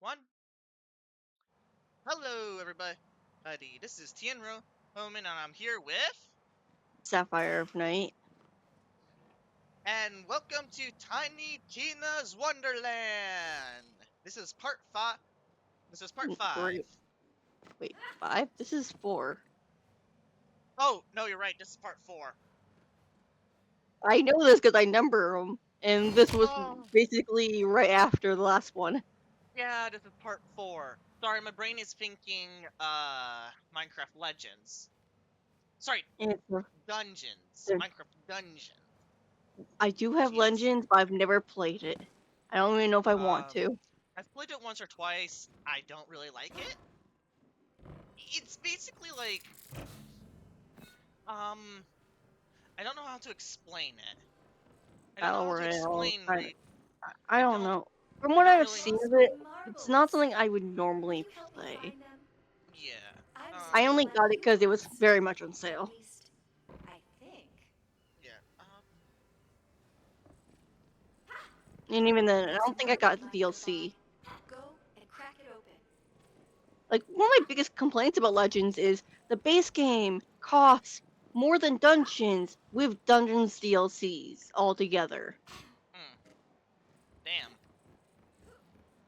1. Hello, everybody. This is Tienro Homan, and I'm here with. Sapphire of Night. And welcome to Tiny Tina's Wonderland! This is part 5. This is part 5. Wait, 5? This is 4. Oh, no, you're right. This is part 4. I know this because I number them, and this was Oh. basically right after the last one. Yeah, this is part 4. Sorry, my brain is thinking, Minecraft Legends. Sorry, Dungeons. Minecraft Dungeons. I do have Jesus. Legends, but I've never played it. I don't even know if I want to. I've played it once or twice. I don't really like it. It's basically like, I don't know how to explain it. I don't know Battle how to Royale. explain. I don't know. From I what don't I've really. seen of it, it's not something I would normally play. Yeah. I only got it because it was very much on sale. Yeah. And even then, I don't think I got the DLC. Like, one of my biggest complaints about Legends is the base game costs more than Dungeons with Dungeons DLCs altogether. Damn.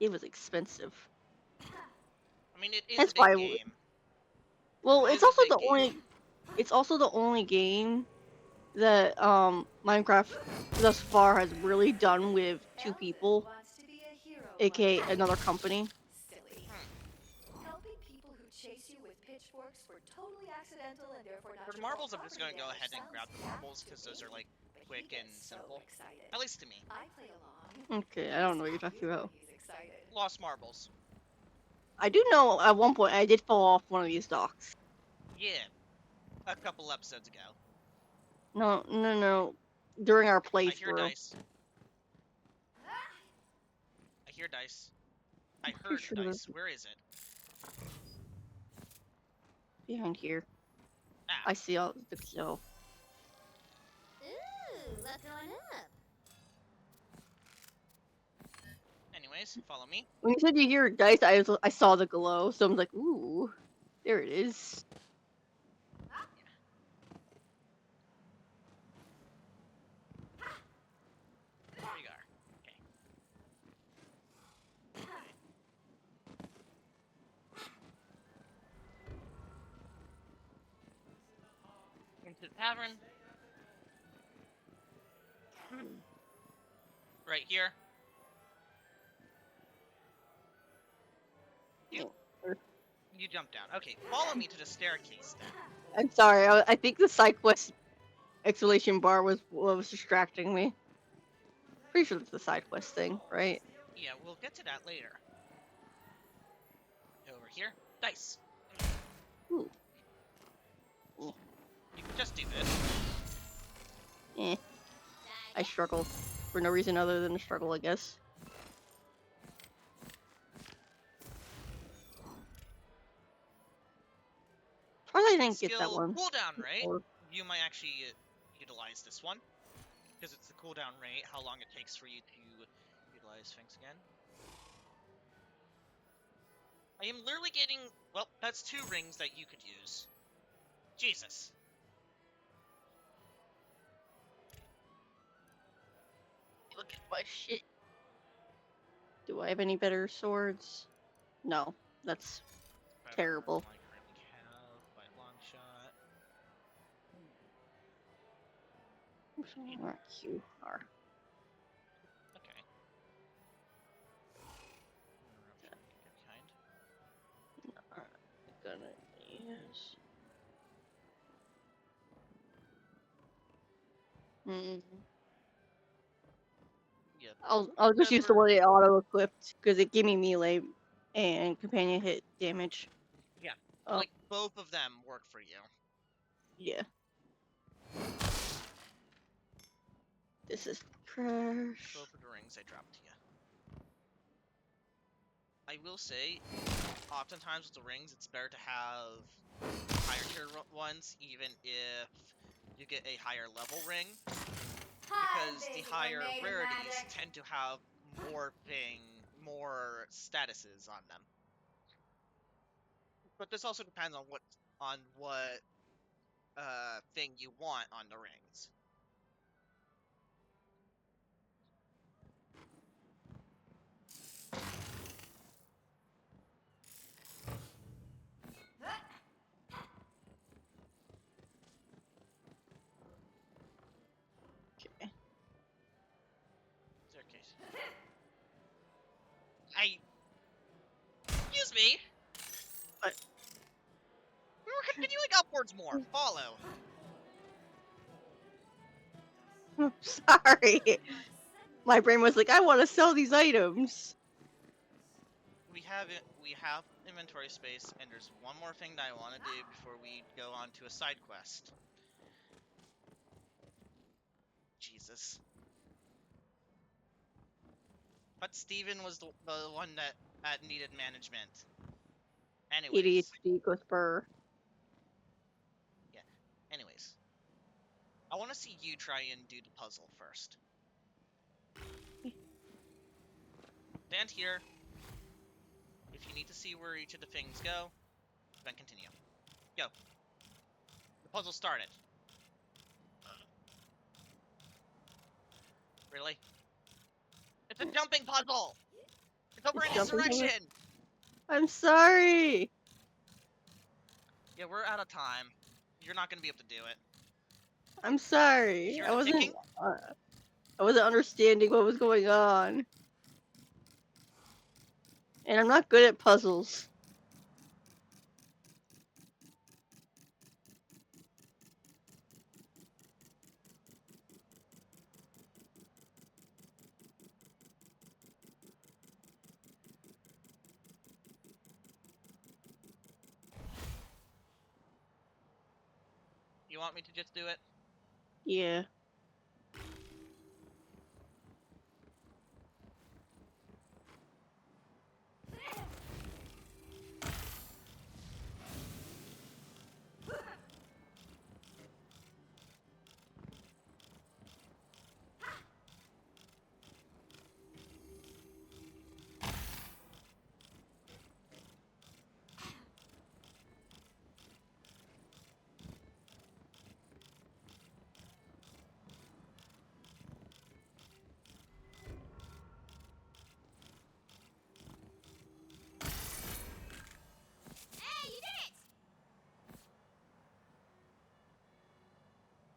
It was expensive. I mean, it is That's a big why. game. Well, It it's is a also big the game. only. It's also the only game that Minecraft thus far has really done with two people, aka another company. For the marbles, I'm just gonna go ahead and grab the marbles because those are like quick and simple. At least to me. Okay, I don't know what you're talking about. Lost marbles. I do know at one point I did fall off one of these docks. Yeah. A couple episodes ago. No. During our I hear playthrough. dice. I hear dice. I heard Sure dice. Where is it? Behind here. Ah. I see all the kill. Ooh, what's going up? Anyways, follow me. When you said you hear dice, I saw the glow, so I'm like, ooh, there it is. There you are. Okay. Into the tavern. Right here. You jump down. Okay, follow me to the staircase then. I'm sorry, I think the side quest exclamation bar was what was distracting me. Pretty sure it's the side quest thing, right? Yeah, we'll get to that later. Over here. Dice. Ooh. You can just do this. I struggled. For no reason other than a struggle, I guess. Probably didn't get that one. Cooldown rate. Or... You might actually utilize this one. Because it's the cooldown rate, how long it takes for you to utilize things again. I am literally getting... Well, that's 2 rings that you could use. Jesus. Look at my shit. Do I have any better swords? No, that's terrible. I currently have by a long shot. You are. Okay. Gonna use. Yeah. I'll just use the one it auto equipped because it gave me melee and companion hit damage. Yeah. Like both of them work for you. Yeah. This is trash. Both of the rings I dropped to you. I will say, oftentimes with the rings, it's better to have higher tier ones, even if you get a higher level ring. Because the higher rarities tend to have more statuses on them. But this also depends on what thing you want on the rings. Okay. Staircase. Excuse me. What? We were continuing upwards more. Follow. Sorry. My brain was like, I want to sell these items. We have inventory space, and there's one more thing that I want to do before we go on to a side quest. Jesus. But Steven was the one that needed management. Anyways. ADHD equals burr. Yeah. Anyways. I want to see you try and do the puzzle first. Stand here. If you need to see where each of the things go, then continue. Go. The puzzle started. Really? It's a jumping puzzle! It's over in this direction! I'm sorry! Yeah, we're out of time. You're not gonna be able to do it. I'm sorry. You I hear the ticking? wasn't understanding what was going on. And I'm not good at puzzles. You want me to just do it? Yeah.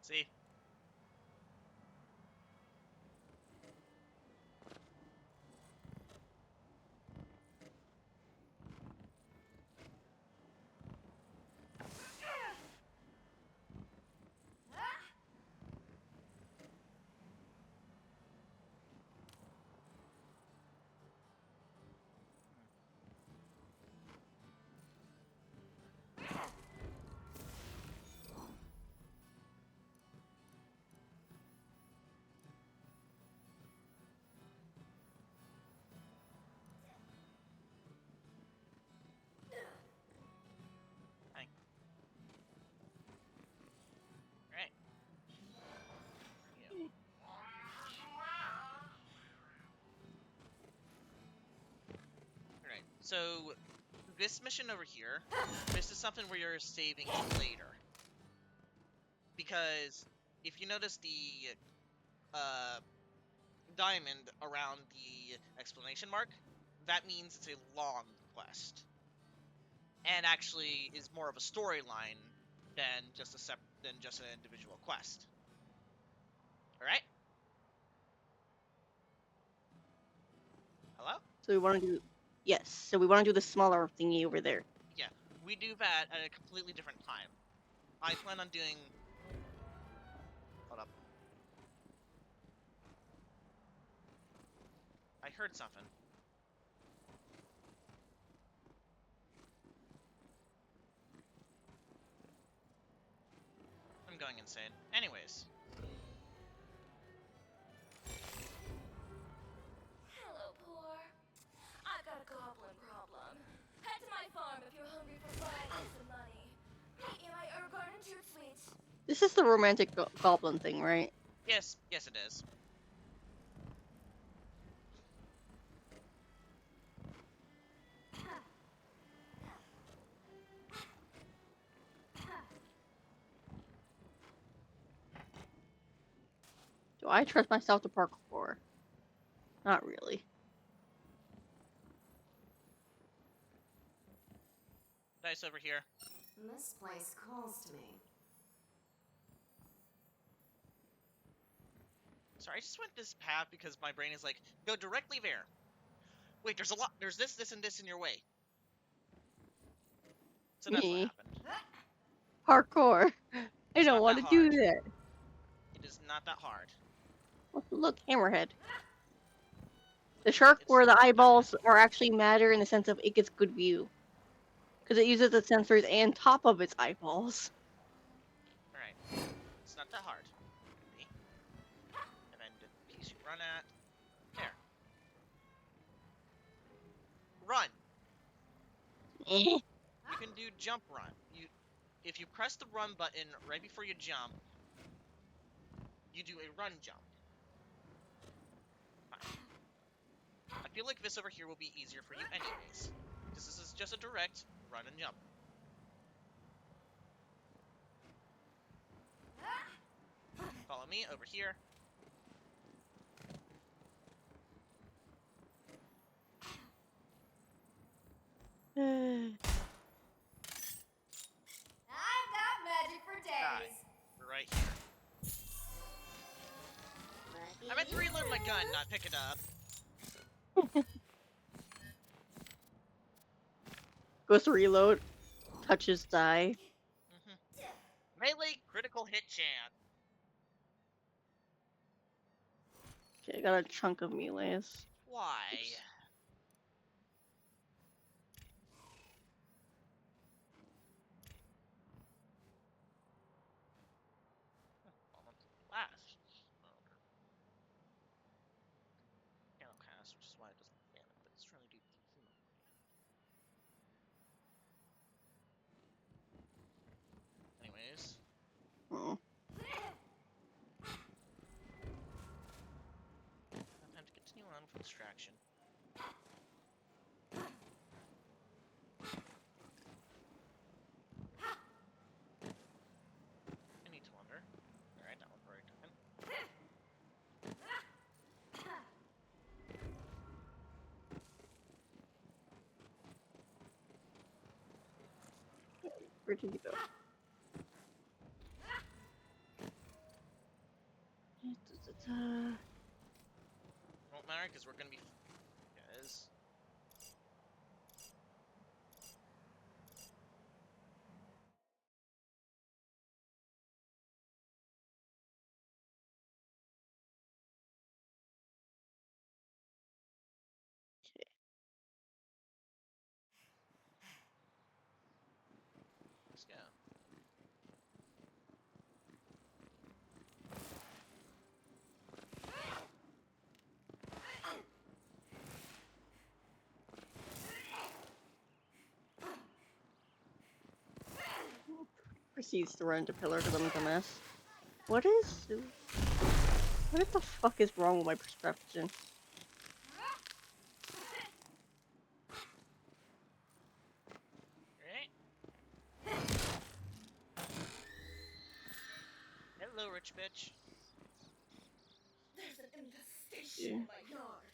See? Hang. Alright. Yeah. Alright, so this mission over here, this is something where you're saving to later. Because if you notice the diamond around the exclamation mark, that means it's a long quest. And actually is more of a storyline than just an individual quest. Alright? Hello? So we want to do... Yes, so we want to do the smaller thingy over there. Yeah, we do that at a completely different time. I plan on doing... Hold up. I heard something. I'm going insane. Anyways. Hello, poor. I've got a goblin problem. Head to my farm if you're hungry for fire and some money. Meet me at my herb garden shoot sweets. This is the romantic goblin thing, right? Yes, it is. I trust myself to parkour? Not really. Dice over here. This place calls to me. Sorry, I just went this path because my brain is like, go directly there. Wait, there's a lot. There's this, and this in your way. So that's what Me. happened. Parkour. I It's don't not want that to do hard. that. It is not that hard. Look, hammerhead. The shark It's where the not that eyeballs hard. are actually matter in the sense of it gets good view. Because it uses the sensors and top of its eyeballs. Alright. It's not that hard. See? And then the piece you run at. There. Run! Eh. You can do jump run. If you press the run button right before you jump, you do a run jump. Fine. I feel like this over here will be easier for you anyways. Because this is just a direct run and jump. Follow me over here. I've got magic for Die. days. We're right here. I meant to reload my gun, not pick it up. Goes to reload. Touches die. Melee critical hit chance. Okay, I got a chunk of melees. Why? Oops. Last. Piano cast, which is why it doesn't ban it, but it's trying to do anyways. Oh. Time to continue on with distraction. I need to wonder. Alright, that one's already taken. Where did you go? Won't matter because we're gonna be guys. Let's go. Proceeds to run into pillar because I'm a mess. What the fuck is wrong with my perception? Alright. Hello, rich bitch. There's an infestation in my yard.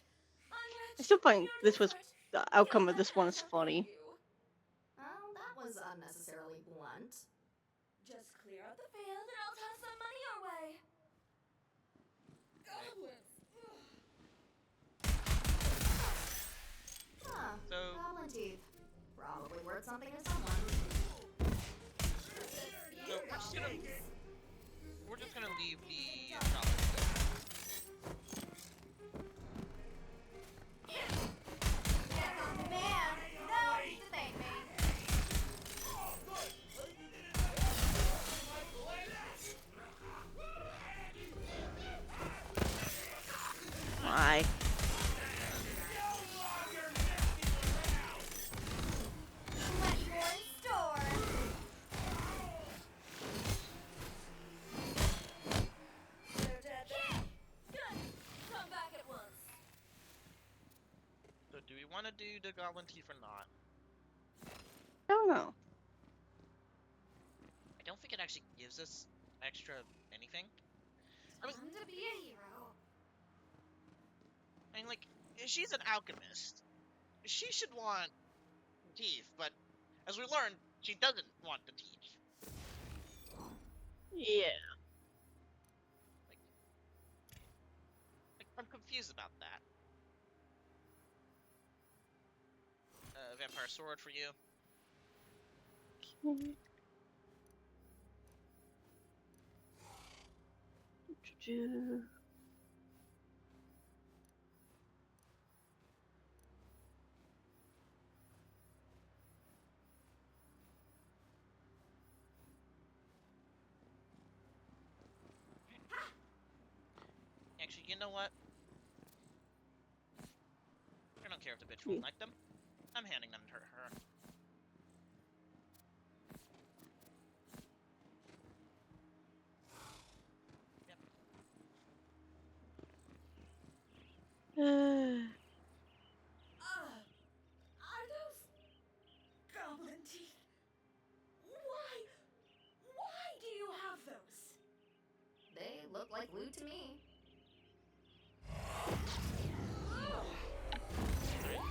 I still find the outcome of this one is funny. Well, that was unnecessarily blunt. Just clear out the field and I'll toss some money your way. Goblins. Huh. So- Goblin teeth. Probably worth something to someone. So we're just gonna leave the goblins there. Man, no need to thank me. Why? Much more in store. They're dead then. Good. Come back at once. So do we want to do the goblin teeth or not? I don't know. I don't think it actually gives us extra anything. I mean, Time to be a hero. I mean, like, she's an alchemist. She should want teeth, but as we learned, she doesn't want the teeth. Yeah. Like, I'm confused about that. Vampire sword for you. Okay. Actually, you know what? I don't care if the bitch won't Yeah. like them. I'm handing them to her. Are those goblin teeth? Why do you have those? They look like loot to me. I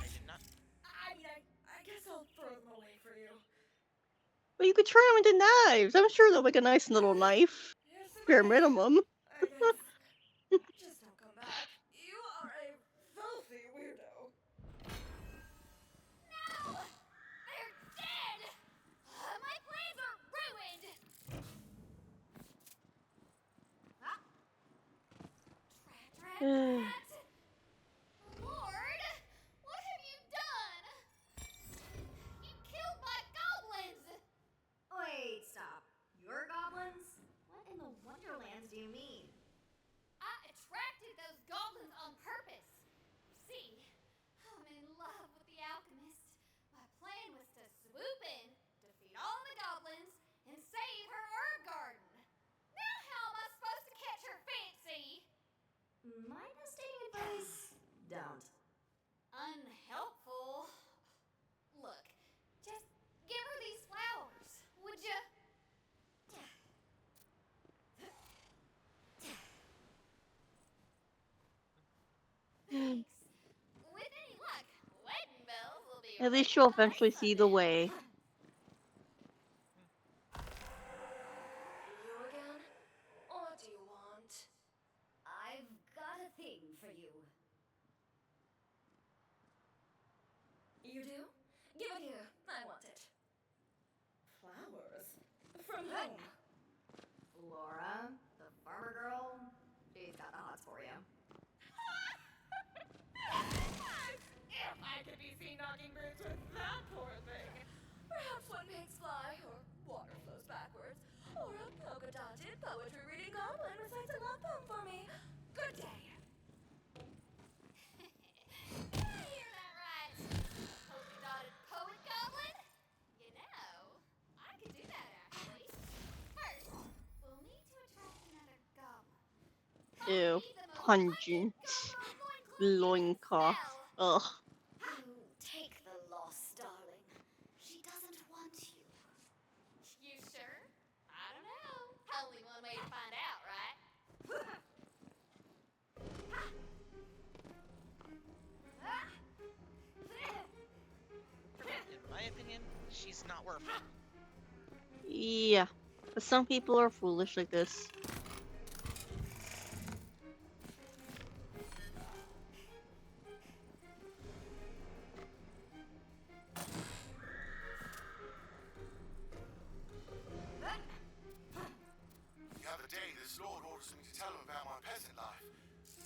did not. I guess I'll throw them away for you. But you could turn them into knives. I'm sure they'll make a nice little knife. Here's some Bare money, minimum. I guess. Just don't come back. You are a filthy weirdo. No! They're dead! My plans are ruined! Ah. Rat! Lord! What have you done? You killed my goblins! Wait, stop. Your goblins? What in the Wonderlands do you mean? I attracted those goblins on purpose. You see, I'm in love with the alchemist. My plan was to swoop in, defeat all the goblins, and save her herb garden. Now how am I supposed to catch her fancy? My devastating advice? Don't. Unhelpful. Look, just give her these flowers, would ya? Thanks. With any luck, wedding bells will be At least ringing you'll by eventually see the Sunday. way. You again? What do you want? I've got a thing for you. You do? Give it here. I want it. Flowers? From whom? Laura, the farmer girl, she's got the hots for you. If I could be seen knocking boots with that poor thing. Perhaps when pigs fly, or water flows backwards, or a polka-dotted poetry-reading goblin recites a love poem for me. Good day. Did I hear that right? Polka-dotted poet goblin? You know, I could do that actually. First, we'll need to attract another goblin. Ew. Only the most Pungent. goblin Loincloth. spell. Ugh. Oh, take the loss, darling. She doesn't want you. You sure? I don't know. Only one way to find out, right? In my opinion, she's not worth it. Yeah. But some people are foolish like this. The other day, this lord orders me to tell him about my peasant life.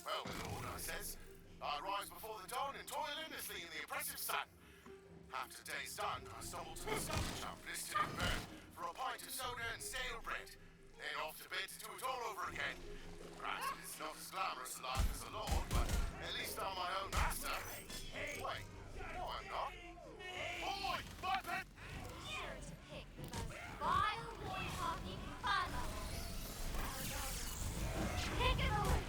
Well, my lord, I says, I rise before the dawn and toil endlessly in the oppressive sun. After the day's done, I stumble to the stone shop, listed in burn, for a pint of soda and stale bread. Then off to bed to do it all over again. Granted, it's not as glamorous a life as a lord, but at least I'm my own master. Wait, no, I'm not. Boy, button! Here to pick the most vile loincloth you can find, my lord. Pick it away.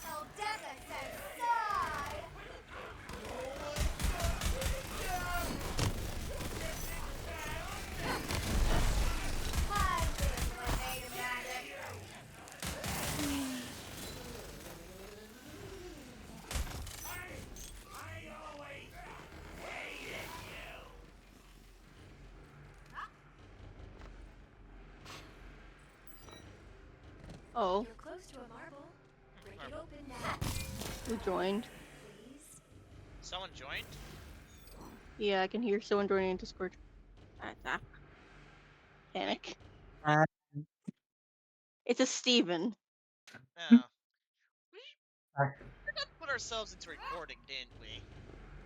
Oh, death inside. I've been made of that. Oh, You're close to a marble. Break it Marble. open now, who joined? please. Someone joined? Yeah, I can hear someone joining in Discord. Panic. Uh, It's a Steven. Oh. We I, forgot to put ourselves into recording, didn't we?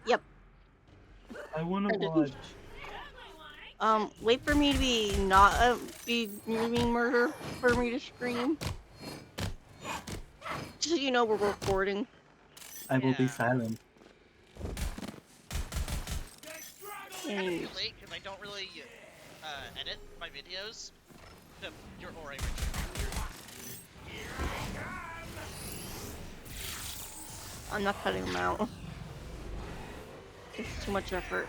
Yep. I want to I did. watch. Wait for me to be not be being murdered for me to scream. Just so you know, we're recording. I will be Yeah. silent. Kind of And too late because I don't really edit my videos. You're alright, I'm not cutting them out. It's too much effort.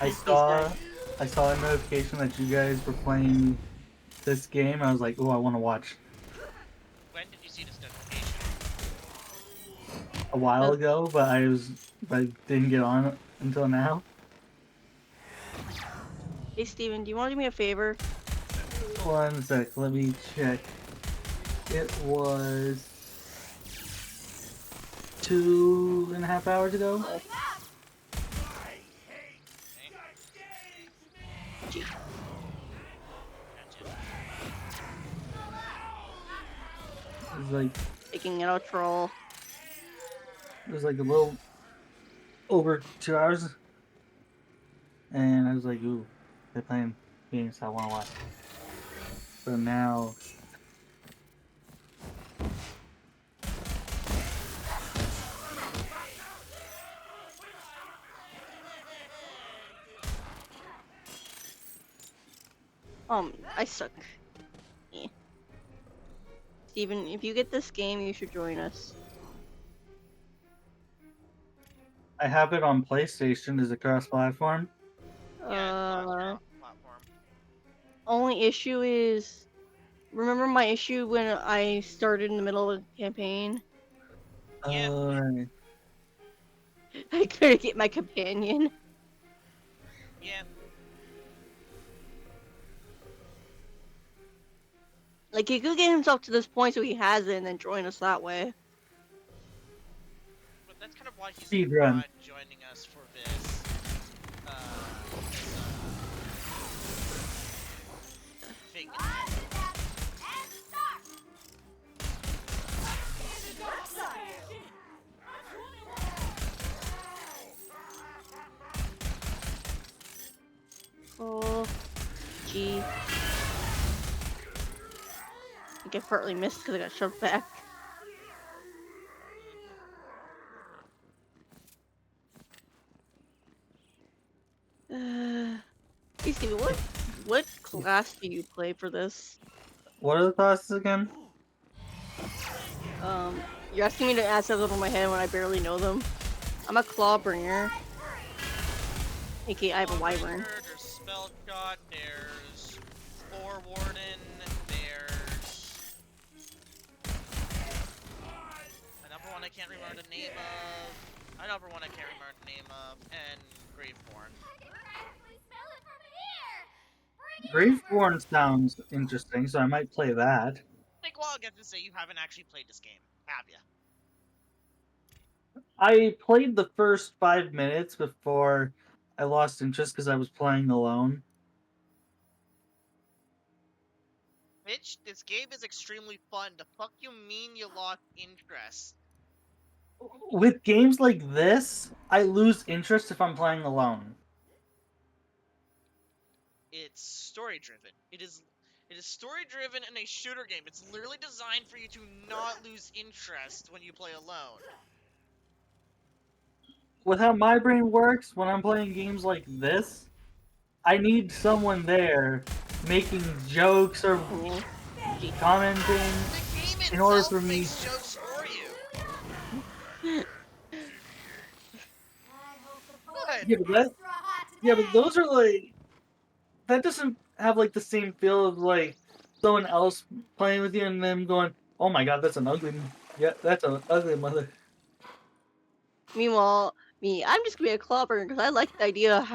I saw a notification that you guys were playing this game. I was like, oh, I want to watch. When did you see this notification? A while ago, but I didn't get on until now. Hey Steven, do you want to do me a favor? 1 sec, let me check. It was 2.5 hours ago. Gee, Gotcha. It was like taking out a troll. a little over 2 hours, and I was like, ooh, they're playing games I want to watch. So now. I suck. Yeah. Steven, if you get this game, you should join us. I have it on PlayStation. Is it cross-platform? Yeah, it's Uh, platform. only issue is, remember my issue when I started in the middle of the campaign? Yeah. Alright. I couldn't get my companion. Yeah. Like, he could get himself to this point so he has it and then join us that way. But that's kind of why he's Speedrun. not joining us for this. Thing. Oh, gee. I think I partly missed because I got shoved back. Hey Stevie, what class do you play for this? What are the classes again? You're asking me to ask that over my head when I barely know them. I'm a Clawbringer. aka I have a Wyvern. There's Spell Shot, there's Spore Warden, there's another one I can't remember the name of, and Graveborn. Graveborn sounds interesting, so I might play that. Like, well, I'll get to say you haven't actually played this game, have ya? I played the first 5 minutes before I lost interest because I was playing alone. Bitch, this game is extremely fun. The fuck you mean you lost interest? With games like this, I lose interest if I'm playing alone. It's story driven. It is story driven in a shooter game. It's literally designed for you to not lose interest when you play alone. With how my brain works, when I'm playing games like this, I need someone there making jokes or commenting The game in order itself for me. makes jokes for you. Good. Yeah, but those are like, that doesn't have like the same feel of like someone else playing with you and them going, "Oh my god, that's an ugly, yeah, that's an ugly mother." Meanwhile, Me, I'm just gonna be a clobber because I like the idea of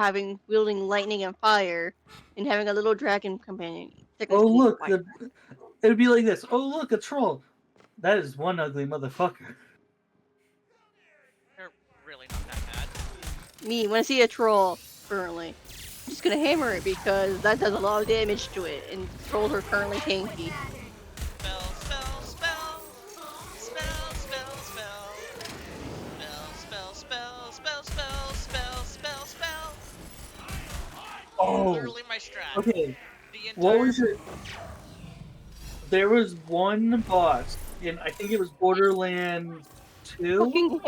wielding lightning and fire, and having a little dragon companion. Technically Oh speaking, look, fire. it'd be like this. Oh look, a troll. That is one ugly motherfucker. They're really not that bad. Me, when I see a troll, currently, I'm just gonna hammer it because that does a lot of damage to it, and trolls are currently tanky. Spell, spell, spell. Spell, spell, spell. Spell, spell, spell, spell, spell, spell, spell. Oh, Literally my strat. okay. The What entire was your? There was one boss in I think it was Borderlands 2. Fucking,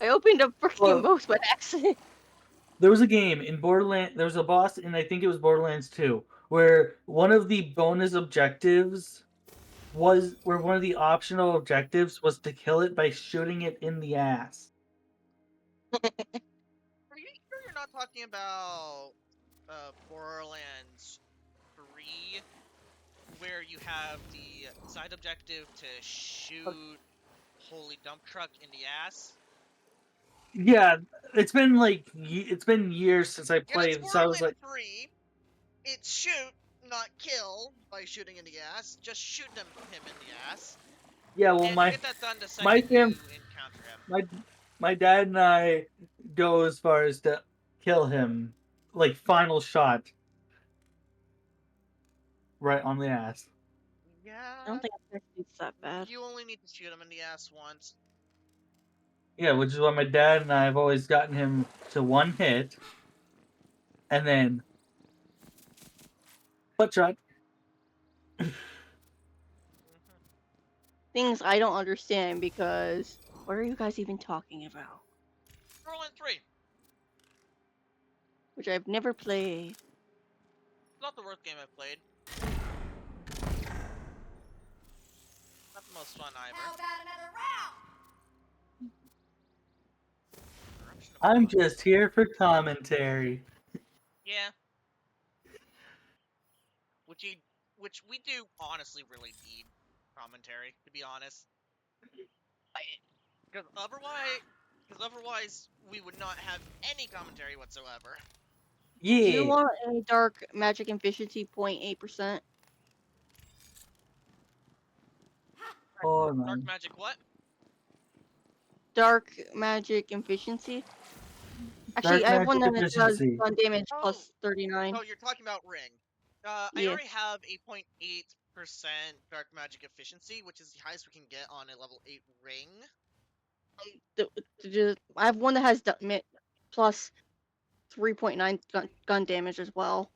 I opened up freaking Well, both by accident. there was a game in Borderlands. There was a boss in I think it was Borderlands 2 where one of the bonus objectives was where one of the optional objectives was to kill it by shooting it in the ass. Are you sure you're not talking about Borderlands 3, where you have the side objective to shoot holy dump truck in the ass? Yeah, it's been years since I Yeah, that's played, so I was Borderlands like, 3. It's shoot, not kill, by shooting in the ass. Just shoot him in the ass. yeah, well And my you get that done the my second fam you encounter him. my dad and I go as far as to kill him, like final shot, right on the ass. I Yeah, don't think it's that bad. you only need to shoot him in the ass once. Yeah, which is why my dad and I have always gotten him to one hit, and then butt shot. Things I don't understand because what are you guys even talking about? Borderlands 3. Which I've never played. Not the worst game I've played. Not the most fun either. How about another round? Corruption of I'm blood. just here for commentary. Yeah. Which we do honestly really need commentary, to be honest. Because otherwise we would not have any commentary whatsoever. Do you Yeah. want a dark magic efficiency 0.8%? Oh Dark man. magic what? Dark magic efficiency? Actually, Dark I have one magic that does efficiency. gun damage Oh. plus 39. Oh, you're talking about ring. I Yeah. already have a 0.8% dark magic efficiency, which is the highest we can get on a level 8 ring. I have one that has plus 3.9 gun damage as well.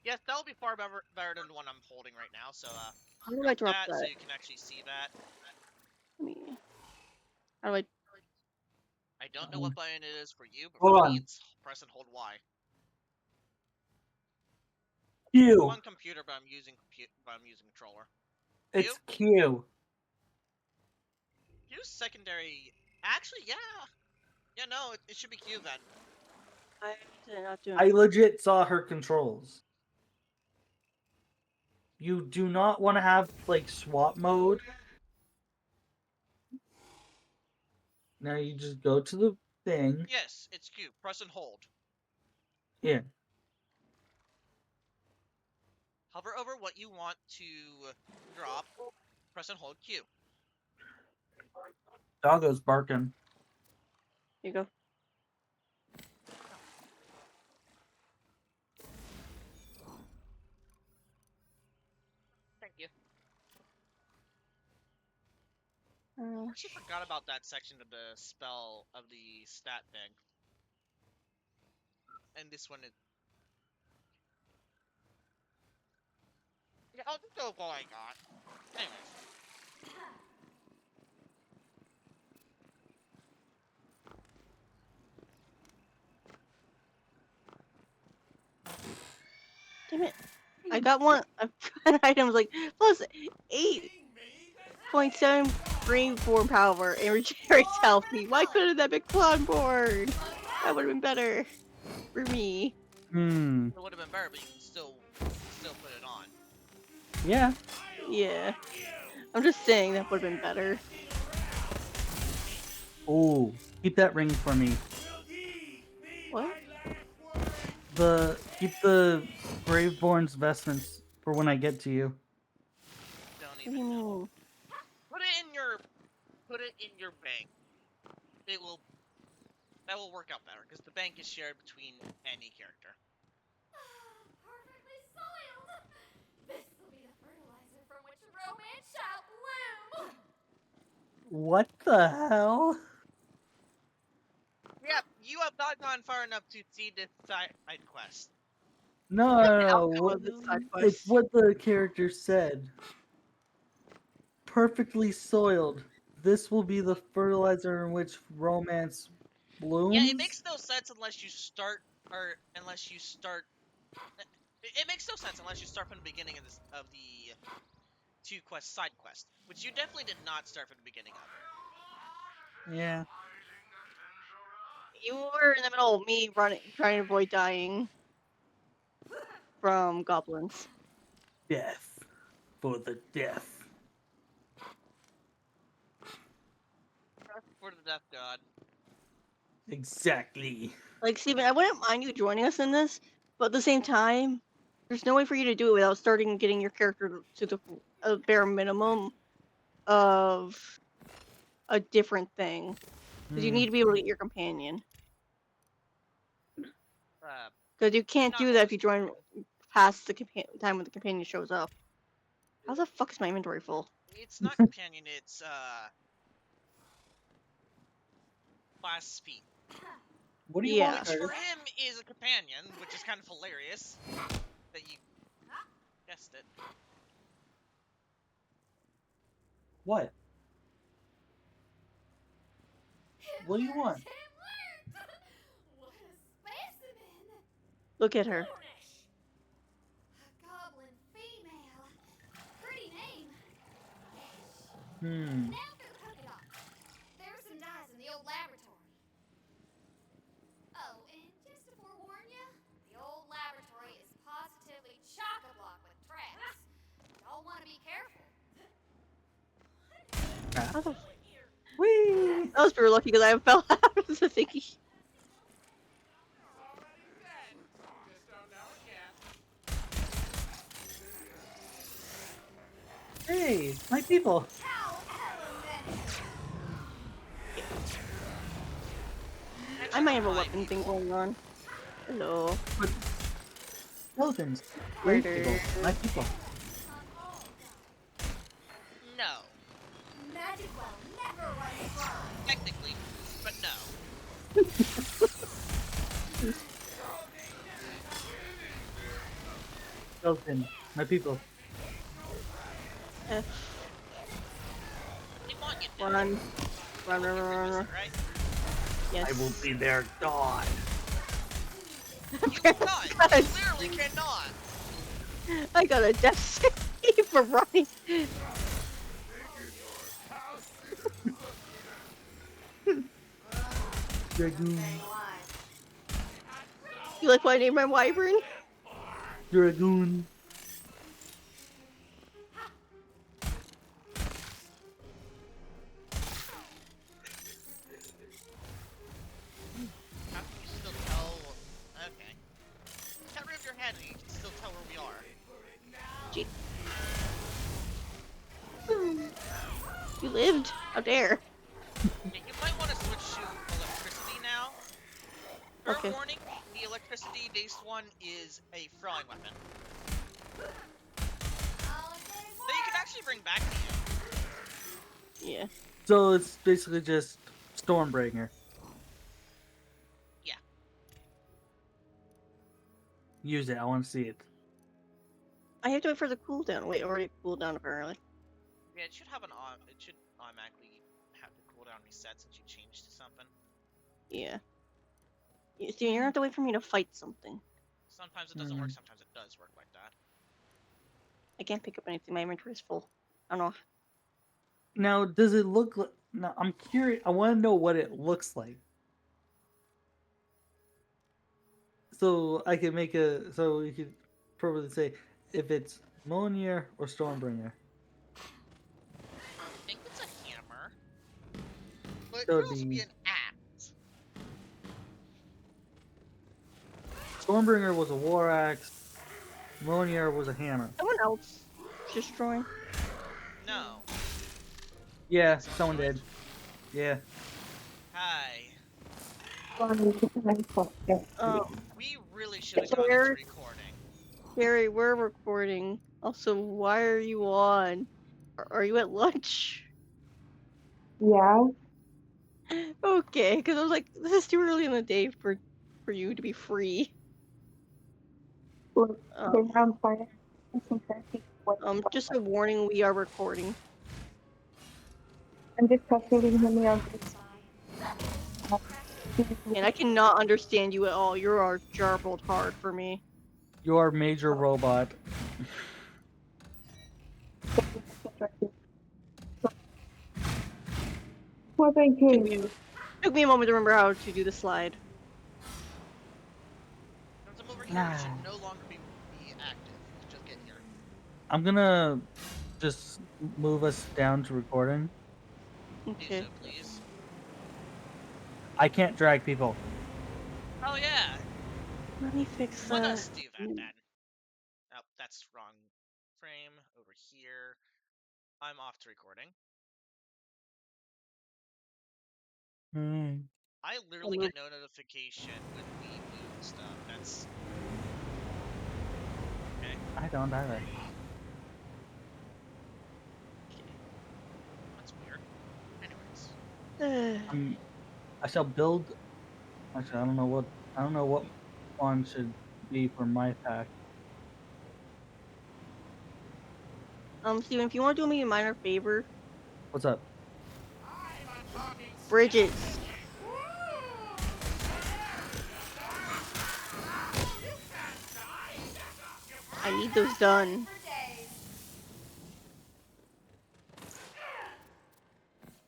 Yes, that will be far better than the one I'm holding right now. So How do I drop that that? so you can actually see that. How do I? I don't know what button it is for you, but Hold for on. me it's press and hold Y. Q. I'm on computer, but I'm using controller. It's Q. Q's secondary. Actually, yeah. Yeah, no, it should be Q then. I legit saw her controls. You do not want to have like swap mode. Now you just go to the thing. Yes, it's Q. Press and hold. Yeah. Hover over what you want to drop. Press and hold Q. Doggo's barking. Here you go. Thank you. I actually forgot about that section of the spell of the stat thing. And this one is. Yeah, I'll just go with all I got. Anyways. Damn it! I got one. An item's like plus 8.7 brain form power and regenerates health. Why couldn't that be clown board? That would have been better for me. It would have been better, but you can still put it on. Yeah. Yeah. I'm just saying that would have been better. Oh, keep that ring for me. What? Keep the Graveborn's vestments for when I get to you. Don't What do even you know. mean? Put it in your bank. That will work out better because the bank is shared between any character. Perfectly soiled! This will be the fertilizer from which romance shall bloom! What the hell? Yeah, you have not gone far enough to see this side quest. No, The no, no. outcome of this side It's quest. what the character said. Perfectly soiled. This will be the fertilizer in which romance blooms. Yeah, it makes no sense unless you start, or unless you start. It makes no sense unless you start from the beginning of the two quest side quest, which you definitely did not start from the beginning of. Yeah. You were in the middle of me running, trying to avoid dying from goblins. Death. For the death. For the death god. Exactly. Like, Steven, I wouldn't mind you joining us in this, but at the same time, there's no way for you to do it without starting getting your character to the bare minimum of a different thing. Because you need to be able to get your companion. Because you can't Not do what that I if you was join thinking. past the time when the companion shows up. How the fuck is my inventory full? It's not companion. It's class speed. What do you Yeah. want, Which Curtis? for him is a companion, which is kind of hilarious that you guessed it. What? What do you want? Him learned! What a specimen! Look at her. A goblin female. Pretty name. Hmm. Now for the polka dots. There were some dyes in the old laboratory. Oh, and just to forewarn you, the old laboratory is positively chock-a-block with traps. Y'all want to be careful. How the Whee! That was very lucky because I fell out of the thingy. Hey, my people. I might have a weapon thing going on. Hello. But skeletons. Great people. Murder. My people. No, Magic well never runs dry. technically, but no. Skeleton. My people. F. They want you dead. Run. Run, run, You're run, run. missing, right? Yes. I will be their god. You cannot. You literally cannot. I got a death save for running. Dragoon. You like what I named my wyvern? Dragoon. How can you still tell? Okay. Get rid of your head and you can still tell where we are. Gee. You lived. How dare. Yeah, you might want to switch to electricity now. Fair Okay. warning, the electricity-based one is a throwing weapon. That you can actually bring back to you. Yeah. So it's basically just Stormbringer. Yeah. Use it. I want to see it. I have to wait for the cooldown. Wait, already cooldown apparently. Yeah, it should have it should automatically have the cooldown reset since you changed to something. Yeah. See, you're gonna have to wait for me to fight something. Sometimes it doesn't work, sometimes it does work like that. I can't pick up anything. My inventory is full. I don't know. Now, does it look like... Now, I'm curious. I want to know what it looks like. So I can make a... So you could probably say if it's Monier or Stormbringer. I think it's a hammer. But it So could it'd also be be an app. Stormbringer was a war axe. Monier was a hammer. Someone else just joined. No. Yeah, Someone someone joined? did. Yeah. Hi. Um, We really should have gone into Barry, recording. Barry, we're recording. Also, why are you on? Are you at lunch? Yeah, Okay, because I was like, this is too early in the day for you to be free. look, Um, they're around fire. just a warning, we are recording. I'm just frustrated with me on And I cannot understand you at all. You are jarbled hard for me. Your major robot. Well, thank Took me, you. took me a moment to remember how to do the slide. Since I'm over here, it should no longer be active. Just get here. I'm gonna just move us down to recording. Do Okay. so, please. I can't drag people. Oh yeah. Let me fix Let that. us do that then. Oh, that's wrong frame. Over here. I'm off to recording. I literally get no notification when we move stuff. That's okay. I don't either. That's weird. Anyways. I shall build. Actually, I don't know what one should be for my pack. Steven, if you want to do me a minor favor, What's up? Bridges. I need those done.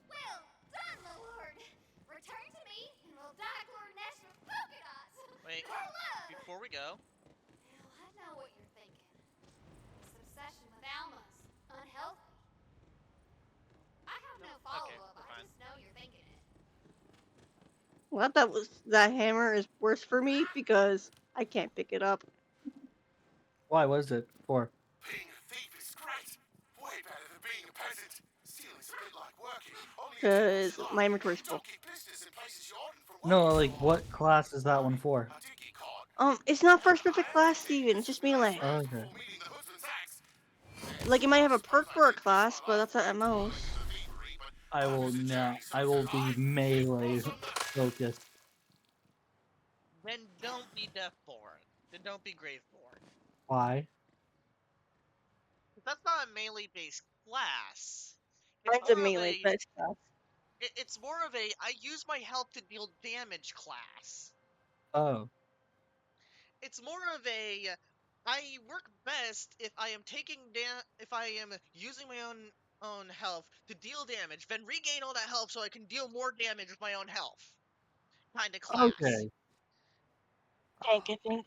Well done, my lord. Return to me, and we'll dye coordination with polka dots. Wait, Hello. before we go. Now I know what you're thinking. This obsession with Alma's unhealthy. I have no follow-up. we're I fine. just know you're thinking it. Well, that hammer is worse for me because I can't pick it up. Why was it for? Being a thief is great. Way better than being a peasant. Stealing's a bit like working. Only you do what 'Cause you my like. inventory's You full. don't keep business in places you aren't from No, working like for. what class is that one for? I did get caught. It's not first perfect class, Steven. It's just melee. Okay. Before meeting the husband's axe. Like, it might have a Suppose perk I for a did miss class, my but life that's at before most. into the thievery, but I life will is a not. journey, I so will is be life. melee focused. Then don't be Deathborn. Then don't be Graveborn. Why? That's not a melee-based class. Mine's a melee based class. It's more of a I use my health to deal damage class. Oh. It's more of a I work best if I am if I am using my own health to deal damage, then regain all that health so I can deal more damage with my own health. Kind of class. Okay. Tank, I think.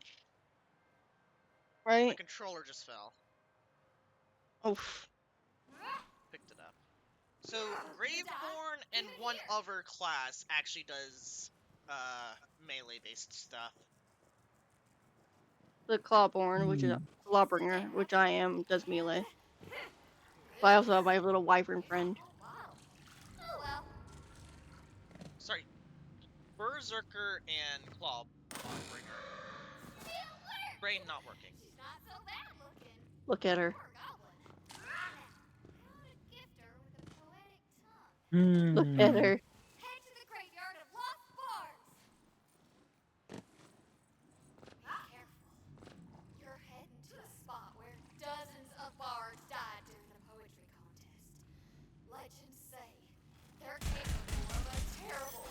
My Right? controller just fell. Oof. Picked it up. So Graveborn and one other class actually does melee based stuff. The Clawborn, which is a Clawbringer, which I am, does melee. But I also have my little wyvern friend. Oh well. Sorry, Berserker and Clawbringer. Brain not working. She's not so bad looking. Look at her. Poor goblin. Now, how to gift her with a poetic tongue? Look at her. Head to the graveyard of lost bards. Be careful. You're heading to a spot where dozens of bards died during the poetry contest. Legends say they're capable of a terrible,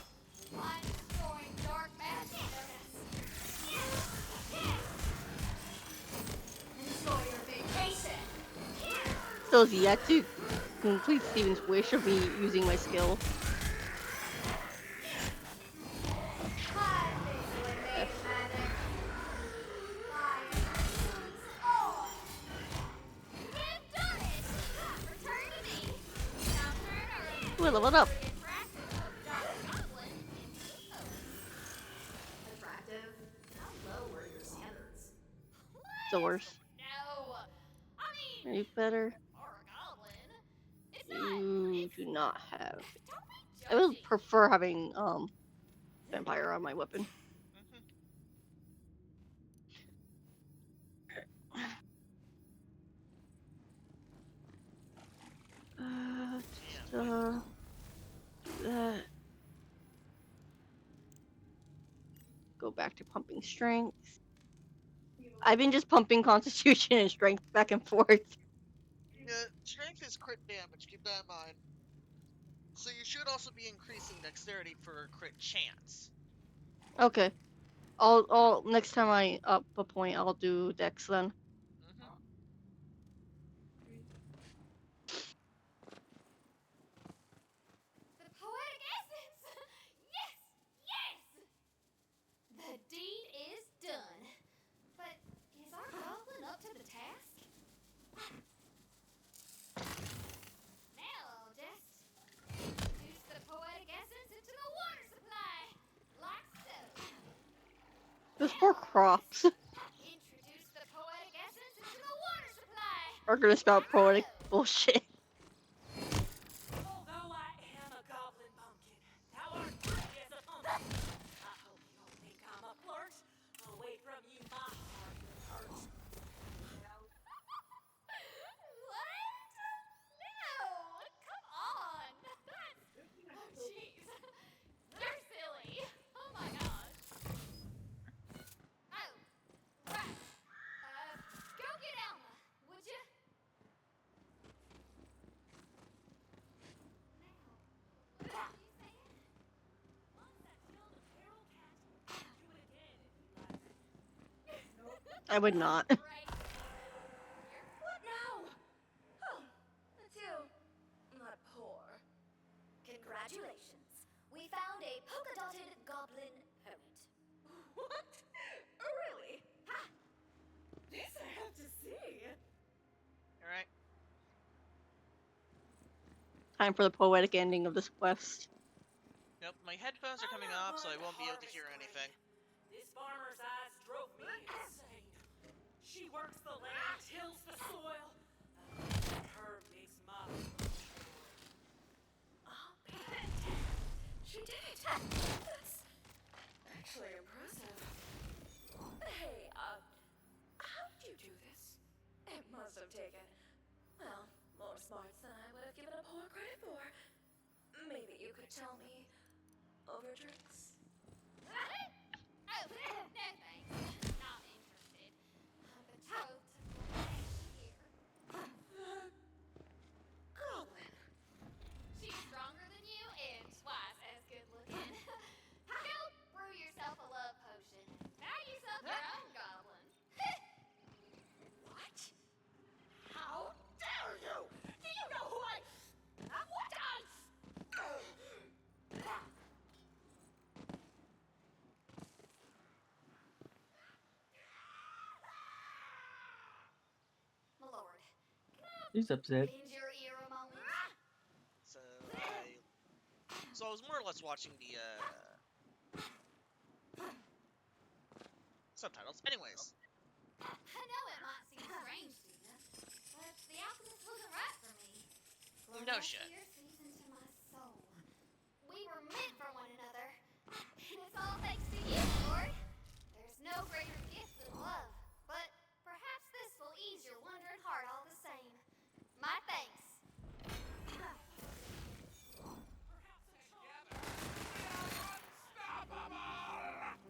mind-destroying dark magic known as. Enjoy your vacation. So is yet to complete Steven's wish of me using my skill. Hi, Faithful Maid Magic. You've done it! Return to me. Now turn her Ooh, I leveled up. still worse. No, I mean, Are you better? or a goblin. It's You not. do not have. Don't be I would judgy. prefer having vampire on my weapon. Mhm. Just, Yeah, do that. Go back to pumping strength. I've been just pumping constitution and strength back and forth. Yeah, strength is crit damage. Keep that in mind. So you should also be increasing dexterity for crit chance. Okay. I'll next time I up a point, I'll do dex then. Mm-hmm. The poetic essence! Yes! Yes! The deed is done. But is our goblin up to the task? Now I'll just introduce the poetic essence into the water supply. Like so. Those poor crops Introduce the poetic essence into the water supply. are gonna spout Like poetic so. bullshit. Although I am a goblin pumpkin, thou art pretty as a pumpkin. I hope you don't think I'm a flirt. Away from you, my heart will hurt. What? No! Come on! That's... Oh, jeez. You're silly. Oh my gosh. Oh, right. Go get Alma, would you? Now, what are you saying? Once I killed a feral cat, do it again if you like. I would not. Right. You're... What now? Oh, that's you. Not poor. Congratulations. We found a polka-dotted goblin poet. What? Really? Ha! This I have to see. Alright. Time for the poetic ending of this quest. Yep, my headphones are coming off, so I won't be able to hear anything. This farmer's eyes drove me insane. She works the land, tills the soil. Her makes my Oh, man. She did it. That's actually impressive. Hey, how did you do this? It must have taken, well, more smarts than I would have given a poor credit for. Maybe you could tell me over drinks? What? Oh, no thanks. Not interested. I'm betrothed to here. Goblin. She's stronger than you and twice as good looking. Go brew yourself a love potion. Buy yourself your own goblin. What? How dare you? Do you know who I... What I... My lord, He's upset. bend your ear a moment. So I was more or less watching the subtitles. Anyways. I know it might seem strange to you, but the alchemist wasn't right for me. No shit. Fear seeps into my soul. We were meant for one another, and it's all thanks to you, Lord. There's no greater gift than love, but perhaps this will ease your wandering heart all the same. My thanks.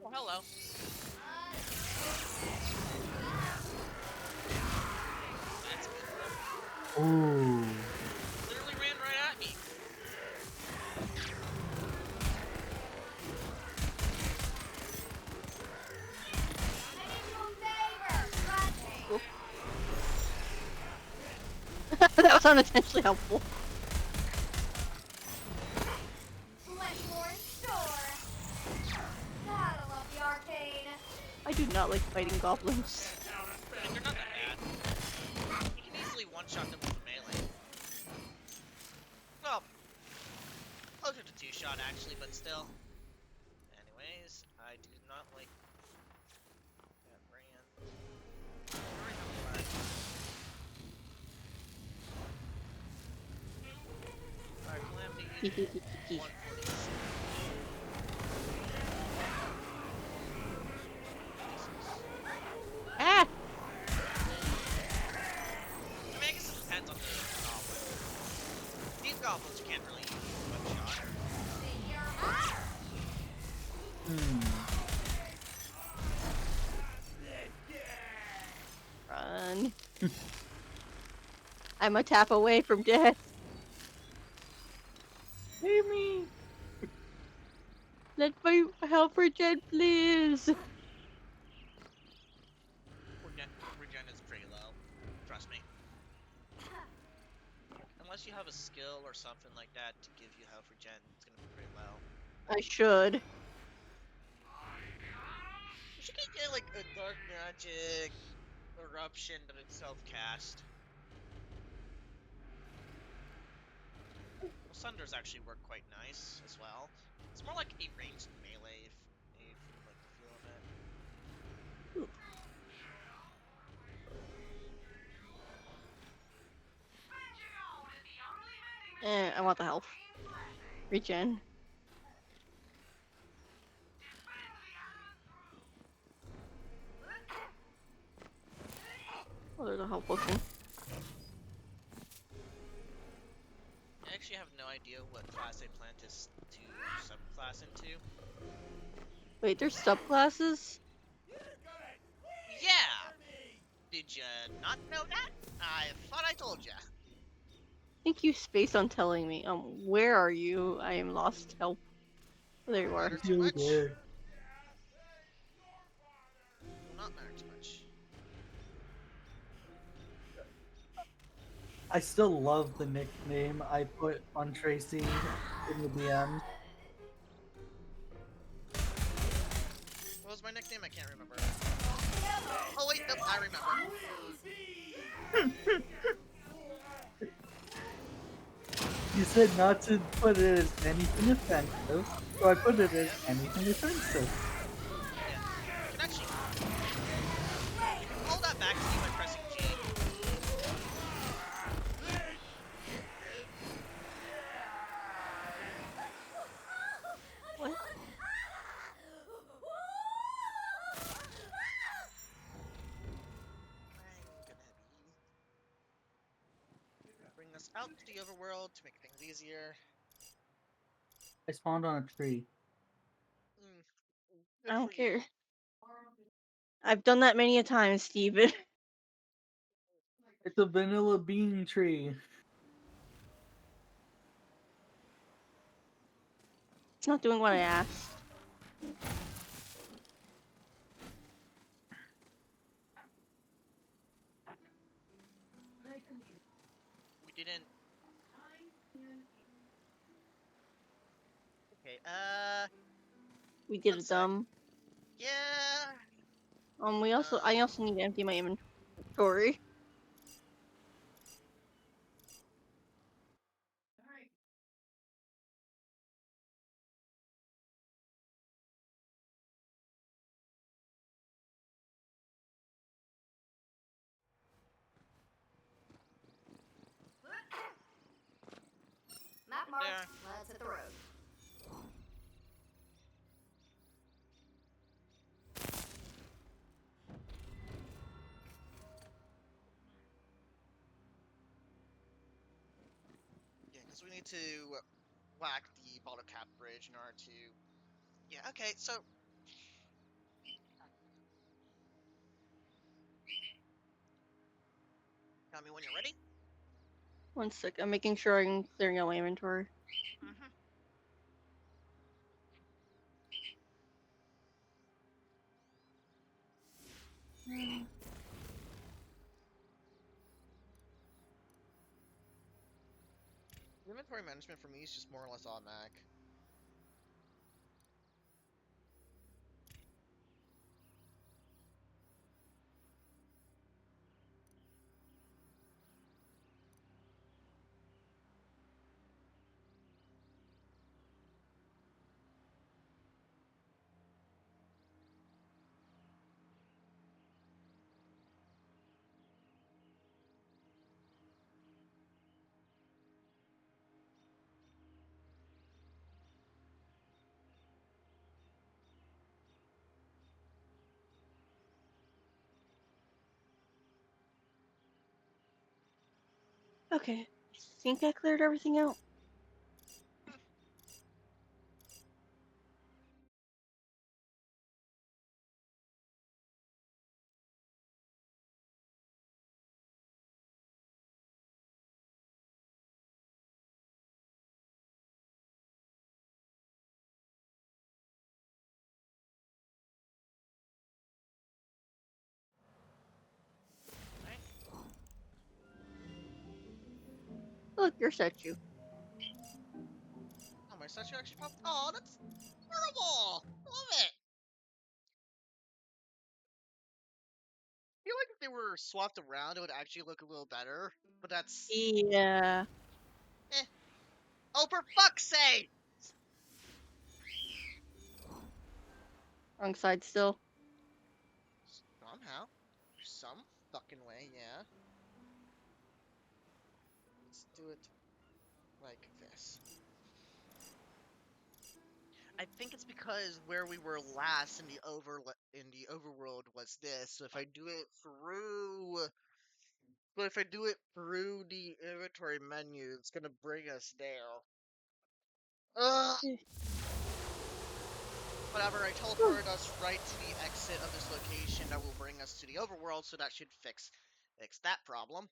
Well, hello. That's good. Ooh. Literally ran right at me. I did you a favor, right? That was unintentionally helpful. Plenty more in store. Gotta love the arcane. I do not like fighting goblins. I mean, they're not that bad. You can easily one-shot them with a melee. Well, closer to two-shot actually, but still. Anyways, I do not like that brand. Hee. 146. Ah! I mean, I guess it depends on the goblin. These goblins you can't really use one shot. Run. I'm a tap away from death. Save me! Let my help regen, please. Regen is pretty low. Trust me. Unless you have a skill or something like that to give you health regen, it's gonna be pretty low. I should. You should get like a dark magic eruption that itself cast. Well, Sunders actually work quite nice as well. It's more like a ranged melee if you like the feel of it. I want the health. Regen. Oh, there's a health potion. I actually have no idea what class they plan to subclass into. Wait, there's subclasses? Yeah! Did you not know that? I thought I told ya. Thank you, Space, on telling me. Where are you? I am lost. Help. Oh, there you are. Matter too much? There. Will not matter too much. I still love the nickname I put on Tracy in the DM. What was my nickname? I can't remember. Oh wait, nope, I remember. You said not to put it as anything offensive, so I put it as anything offensive. Yeah. You can actually... You can pull that back to me by pressing G. What? I'm gonna bring us out to the overworld to make things easier. I spawned on a tree. Good I don't for you. care. I've done that many a time, Steven. It's a vanilla bean tree. It's not doing what I asked. We didn't... Okay, We did one a sec. dumb. Yeah... I also need to empty my inventory. Map Right marked. there. Let's hit the road. Yeah, because we need to whack the bottle cap bridge in order to... Yeah, okay, so... Tell me when you're ready. One sec, I'm making sure I'm clearing out my inventory. Mm-hmm. Inventory management for me is just more or less automatic. Okay. I think I cleared everything out. Look, your statue. Oh, my statue actually popped. Oh, that's horrible. Love it. I feel like if they were swapped around, it would actually look a little better. But that's Yeah. eh. Oh, for fuck's sake! Wrong side still. Somehow, some fucking way, yeah. Let's do it like this. I think it's because where we were last in the overworld was this. So if I do it through, but if I do it through the inventory menu, it's gonna bring us there. Ugh. Whatever. I teleported us right to the exit of this location that will bring us to the overworld, so that should fix that problem.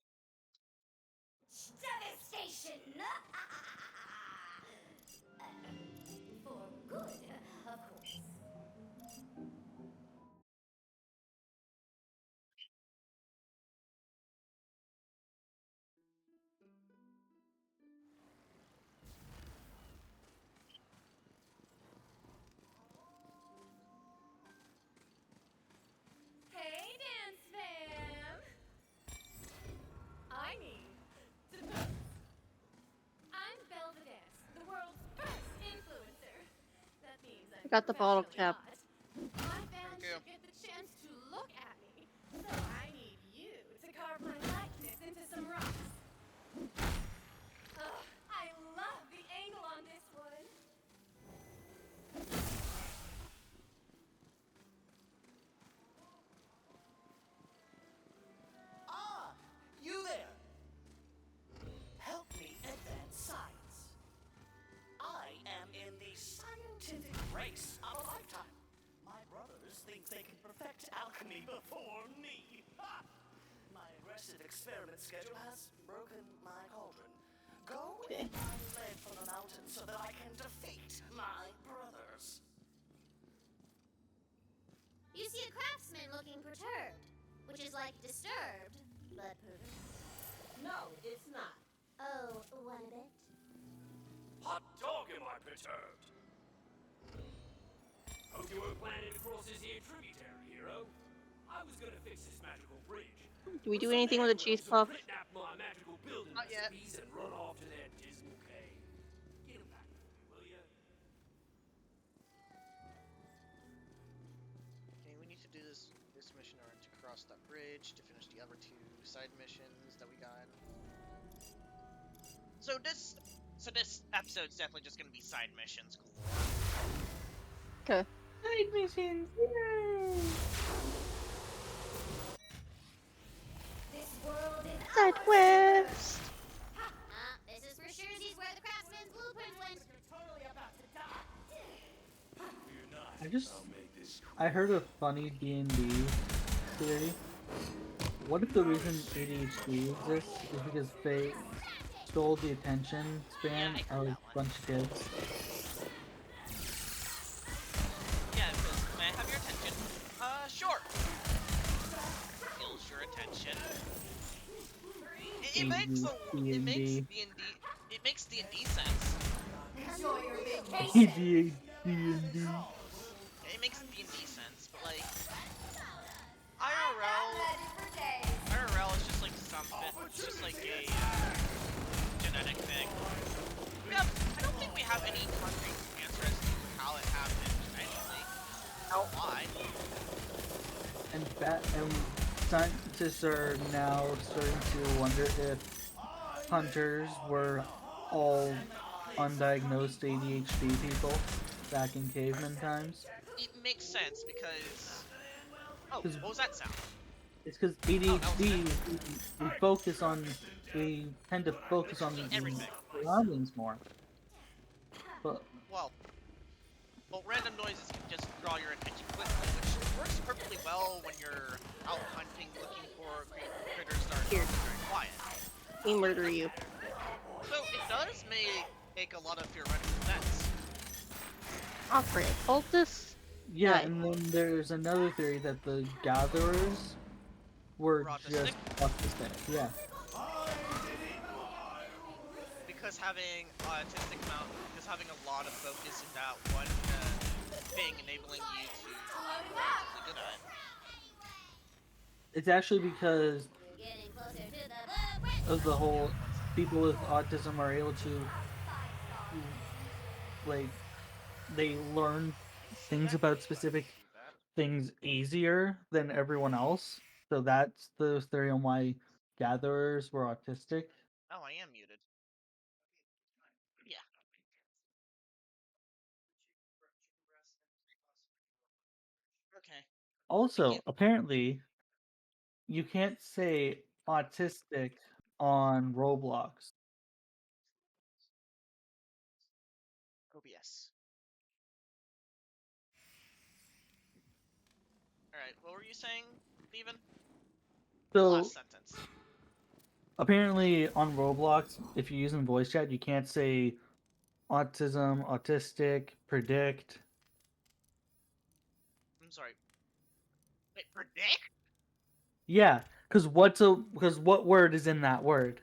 Devastation! For good, of course. Hey, dance fam! I need to dance. I'm Belle the Dance, the world's first influencer. That means I'm I got the bottle professionally cap. hot. My fans Thank you. should get the chance to look at me, so I need you to carve my likeness into some rocks. Ugh, I love the angle on this one. Ah, you there! Help me advance science. I am in the scientific race of a lifetime. My brothers think they can perfect alchemy before me. Ha! My aggressive experiment schedule has broken my cauldron. Go Okay. and find lead from the mountain so that I can defeat my brothers. You see a craftsman looking perturbed, which is like disturbed, but perturbed. No, it's not. Oh, one a bit. Hot dog am I perturbed? Hope you weren't planning to cross this here tributary, hero. I was gonna fix this magical bridge. Do we But do some anything with a cheese Magwells puff? have kidnapped my magical building Not yet. recipes and run off to their dismal cave. Get 'em back for me, will ya? Okay, we need to do this mission in order to cross that bridge to finish the other two side missions that we got. So this episode's definitely just gonna be side missions. Okay. Side missions. Yay! This world is Side ours! quest. This is for sure where the craftsman's blueprint went. You're totally about to die. Fear not. I heard a funny D&D theory. What if the reason ADHD exists is because they stole the attention span Yeah, I heard of a that one. bunch of kids? Yeah, because may I have your attention? Sure. Steals your attention. It makes D&D sense. Enjoy your vacation. ADHD. It makes D&D sense, but like I'm IRL ready for days. IRL is just like something. It's just like a genetic thing. Yeah, I don't think we have any concrete answer as to how it happened. Actually, why? And scientists are now starting to wonder if hunters were all undiagnosed ADHD people back in caveman times. It makes sense because. Oh, 'Cause- what was that sound? It's because ADHD, we focus on we tend to focus on Literally the everything. surroundings more. But Well, random noises can just draw your attention quickly, which works perfectly well when you're out hunting, looking for critters that are Here. very quiet. We murder you. So it does make a lot of theoretical sense. Opera cultists? yeah, Nice. and then there's another theory that the gatherers were We're just autistic. Yeah. Because having having a lot of focus in that one thing, enabling you to be relatively good at it. It's actually because Getting closer to the of the whole people with autism are able to like they learn things about specific things easier than everyone else. So that's the theory on why gatherers were autistic. Oh, I am muted. Yeah. Okay. Also, apparently, you can't say autistic on Roblox. OBS. Alright, what were you saying, Steven? The So last sentence. apparently on Roblox, if you're using voice chat, you can't say autism, autistic, predict. I'm sorry. Wait, predict? Yeah, because what word is in that word?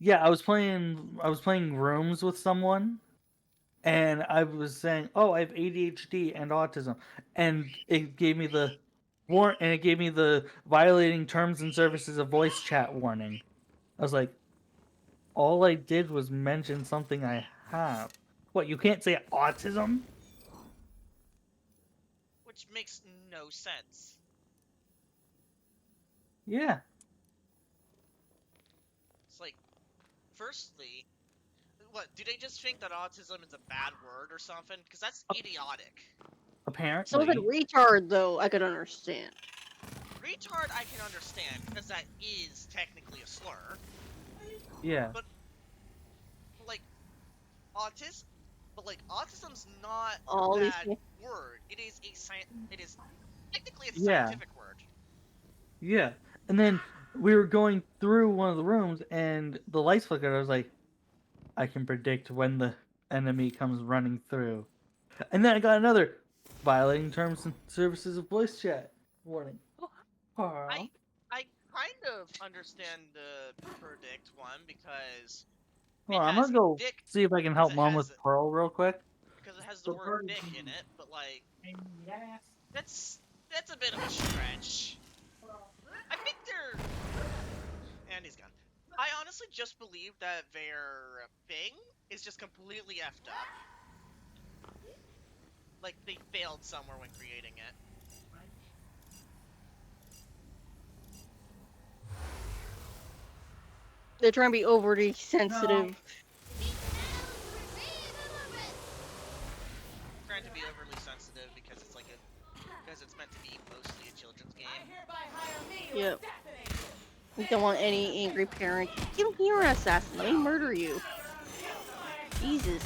Yeah, I was playing rooms with someone, and I was saying, "Oh, I have ADHD and autism," and it gave me the violating terms and services of voice chat warning. I was like, all I did was mention something I have. What, you can't say autism? Which makes no sense. Yeah. It's like, firstly, what, do they just think that autism is a bad word or something? Because that's idiotic. Apparently. So the retard, though, I could understand. Retard I can understand, because that is technically a slur. Yeah. But like, autism's not All these that things. word. It is technically it's a Yeah. scientific word. Yeah. And then we were going through one of the rooms, and the lights flickered. I was like, I can predict when the enemy comes running through. And then I got another violating terms and services of voice chat warning. I kind of understand the predict one because Well, it I'm has gonna go dick see if I can help Mom with Pearl real quick. because it has the word dick in it, but like that's a bit of a stretch. I think they're and he's gone. I honestly just believe that their thing is just completely effed up. Like they failed somewhere when creating it. They're trying to be overly sensitive. Trying to be overly sensitive because it's because it's meant to be mostly a children's game. Yep. We don't want any angry parent. You hear an assassin. Let me murder you. Jesus.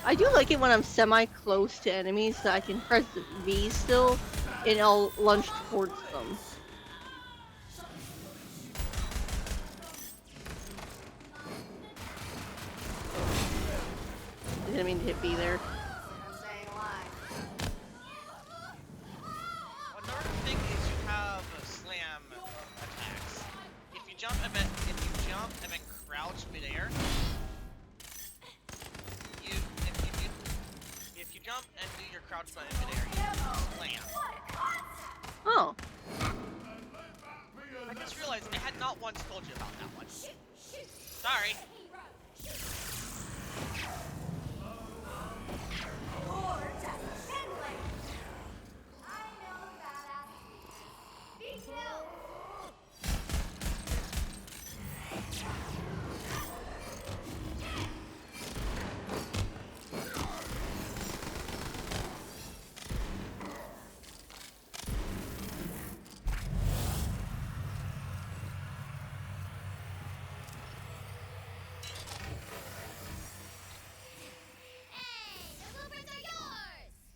I do like it when I'm semi-close to enemies that I can press V still, and I'll lunge towards them. Didn't mean to hit B there. Another thing is you have slam attacks. If you jump and then crouch midair, if you jump and do your crouch button midair, you slam. Oh. I just realized I had not once told you about that one. Sorry.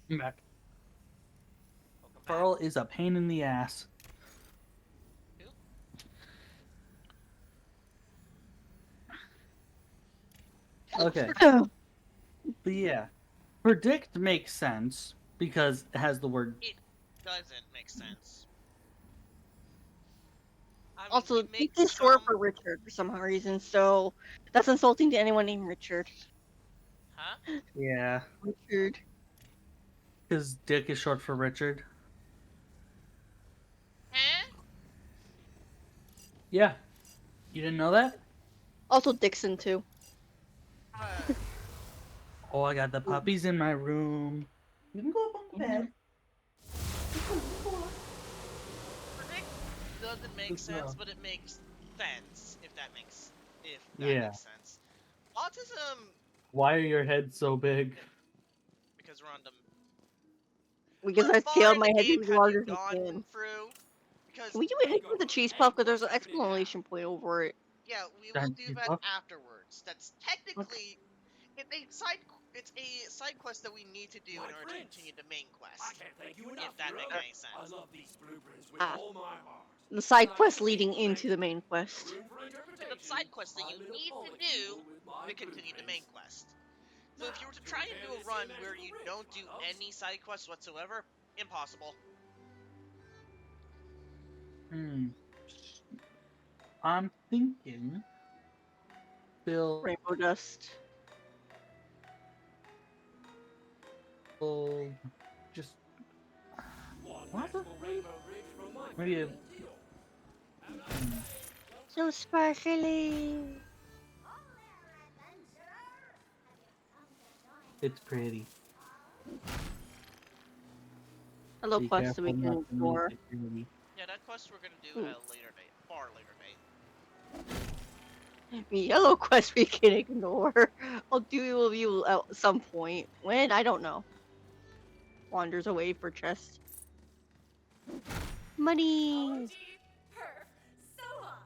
I'm back. Welcome back. Pearl is a pain in the ass. Who? Okay. But yeah. Predict makes sense because it has the word. It doesn't make sense. I mean, Also, we Dick make is short some... for Richard for some reason, so that's insulting to anyone named Richard. Huh? Yeah. Richard. Because Dick is short for Richard. Huh? Yeah. You didn't know that? Also Dixon too. Oh, I got the puppies in my room. You can go up on the bed. Predict doesn't make Good sense, job. but it makes sense, if that makes Yeah. sense. Autism, Why are your heads so big? because random. Because What I bar scaled in my the head to game be have you larger than gone Finn. through? Because Can we do a hit with the cheese puff? Because there's an exclamation point over it. yeah, we That will do cheese that puff? afterwards. That's technically it's a side quest that we need to do in order to continue the main I quest. can't thank you enough, If that hero. makes any I sense. love these blueprints with Ah, all my heart. the side Now, quest to leading be into the correct, main quest. room for It's a interpretation, side quest that you I'm in a need to polycule do with my to continue the main blueprints. quest. So if you Now, were to to try and repair do a this run here where magical you ridge, don't my do loves. any side quests whatsoever, impossible. I'm thinking. Bill. Rainbow dust. Just. One What the? magical rainbow ridge from my Maybe. family to yours. And I So sparkly. It's pretty. Hello Be quest that we careful can not to make ignore. it pretty. Yeah, that quest we're gonna do Ooh. at a later date, far later date. The yellow quest we can ignore. I'll do with you at some point. When? I don't know. Wanders away for chest. Money! Perf, so hot.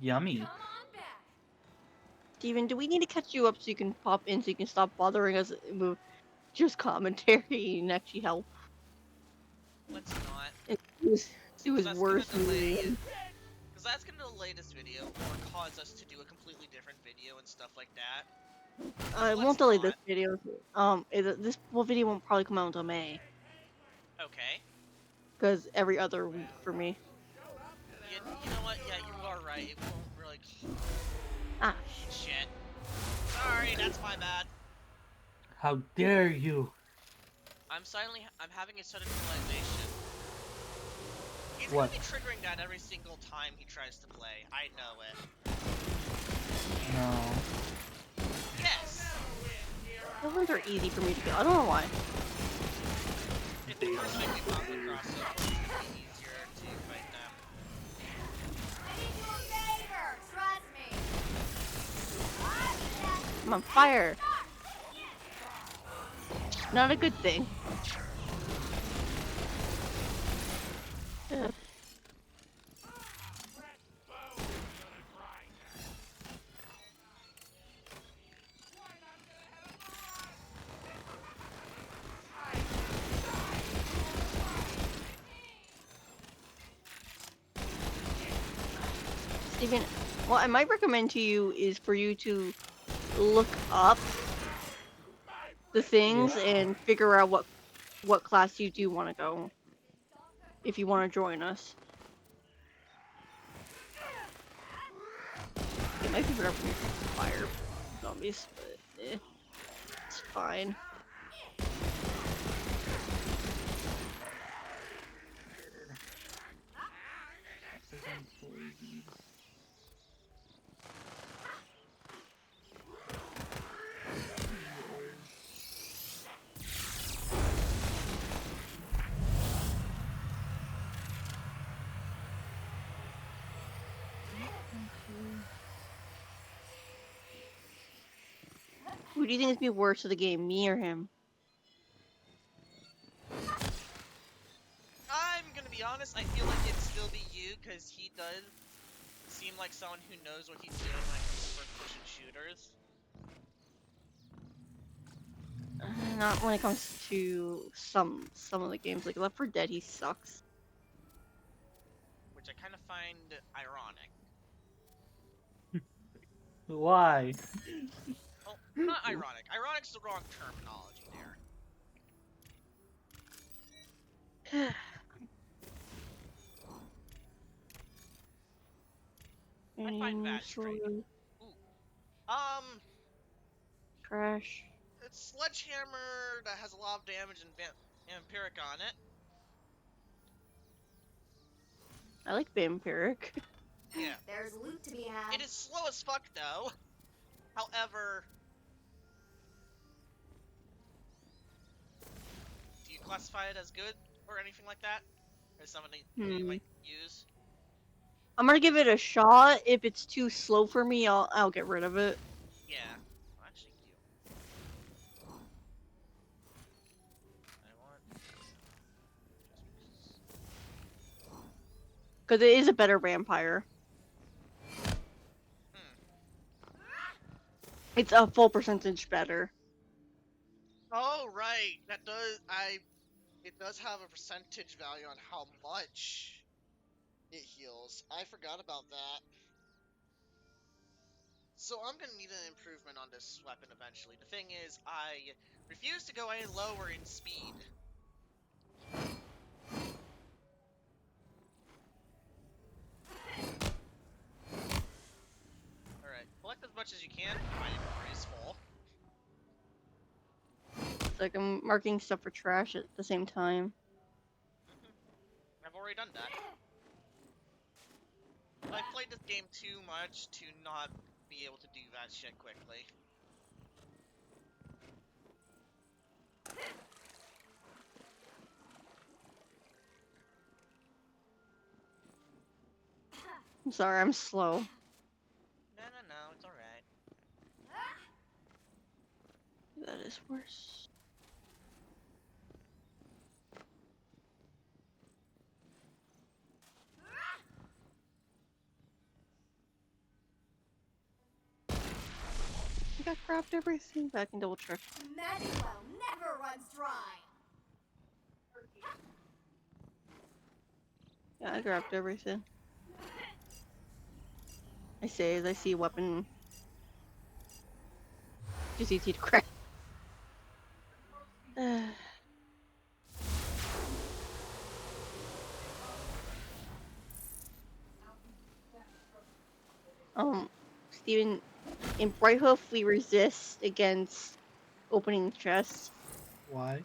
Yummy. Come on back. Steven, do we need to catch you up so you can pop in so you can stop bothering us with just commentary and actually help? Let's not. It was Because that's gonna worse delay. than Because that's gonna delay this video or cause us to do a completely different video and stuff like that. I won't delay this video. This video won't probably come out until May. Okay. Because every other week for me. You know what? Yeah, you are right. It won't really. Ah. Shit. Sorry, that's my bad. How dare you? I'm having a sudden realization. He's What? gonna be triggering that every single time he tries to play. I know it. No. Yes! Those ones are easy for me to kill. I don't know why. If the first thing we pop across, so it'll be easier to fight them. I did you a favor, trust me. I'm on fire. Not a good thing. Ugh. Steven, what I might recommend to you is for you to look up the things and figure out what class you do want to go. If you want to join us. It might be better for me to fire zombies, but it's fine. Who do you think is gonna be worse to the game, me or him? I'm gonna be honest, I feel like it'd still be you, because he does seem like someone who knows what he's doing when it comes to first-person shooters. Not when it comes to some of the games. Like Left 4 Dead, he sucks. which I kind of find ironic. Why? Well, not ironic. Ironic's the wrong terminology there. I find that strange. Ooh. Trash. It's Sledgehammer that has a lot of damage and Vampiric on it. I like Vampiric. Yeah. There's loot to be had. It is slow as fuck, though. However, do you classify it as good or anything like that? Or something you might use? I'm gonna give it a shot. If it's too slow for me, I'll get rid of it. Yeah. Well, actually, I want... Because it is a better vampire. It's a full percentage better. Oh, right. That does... It does have a percentage value on how much it heals. I forgot about that. So I'm gonna need an improvement on this weapon eventually. The thing is, I refuse to go any lower in speed. Alright, collect as much as you can. My inventory is full. It's like I'm marking stuff for trash at the same time. I've already done that. I played this game too much to not be able to do that shit quickly. I'm sorry, I'm slow. No, it's alright. That is worse. I got grabbed everything, but I can double check. Manuel never runs dry. Yeah, I grabbed everything. I say as I see a weapon. Just easy to grab. Steven, in Brighthoof we resist against opening chests. Why?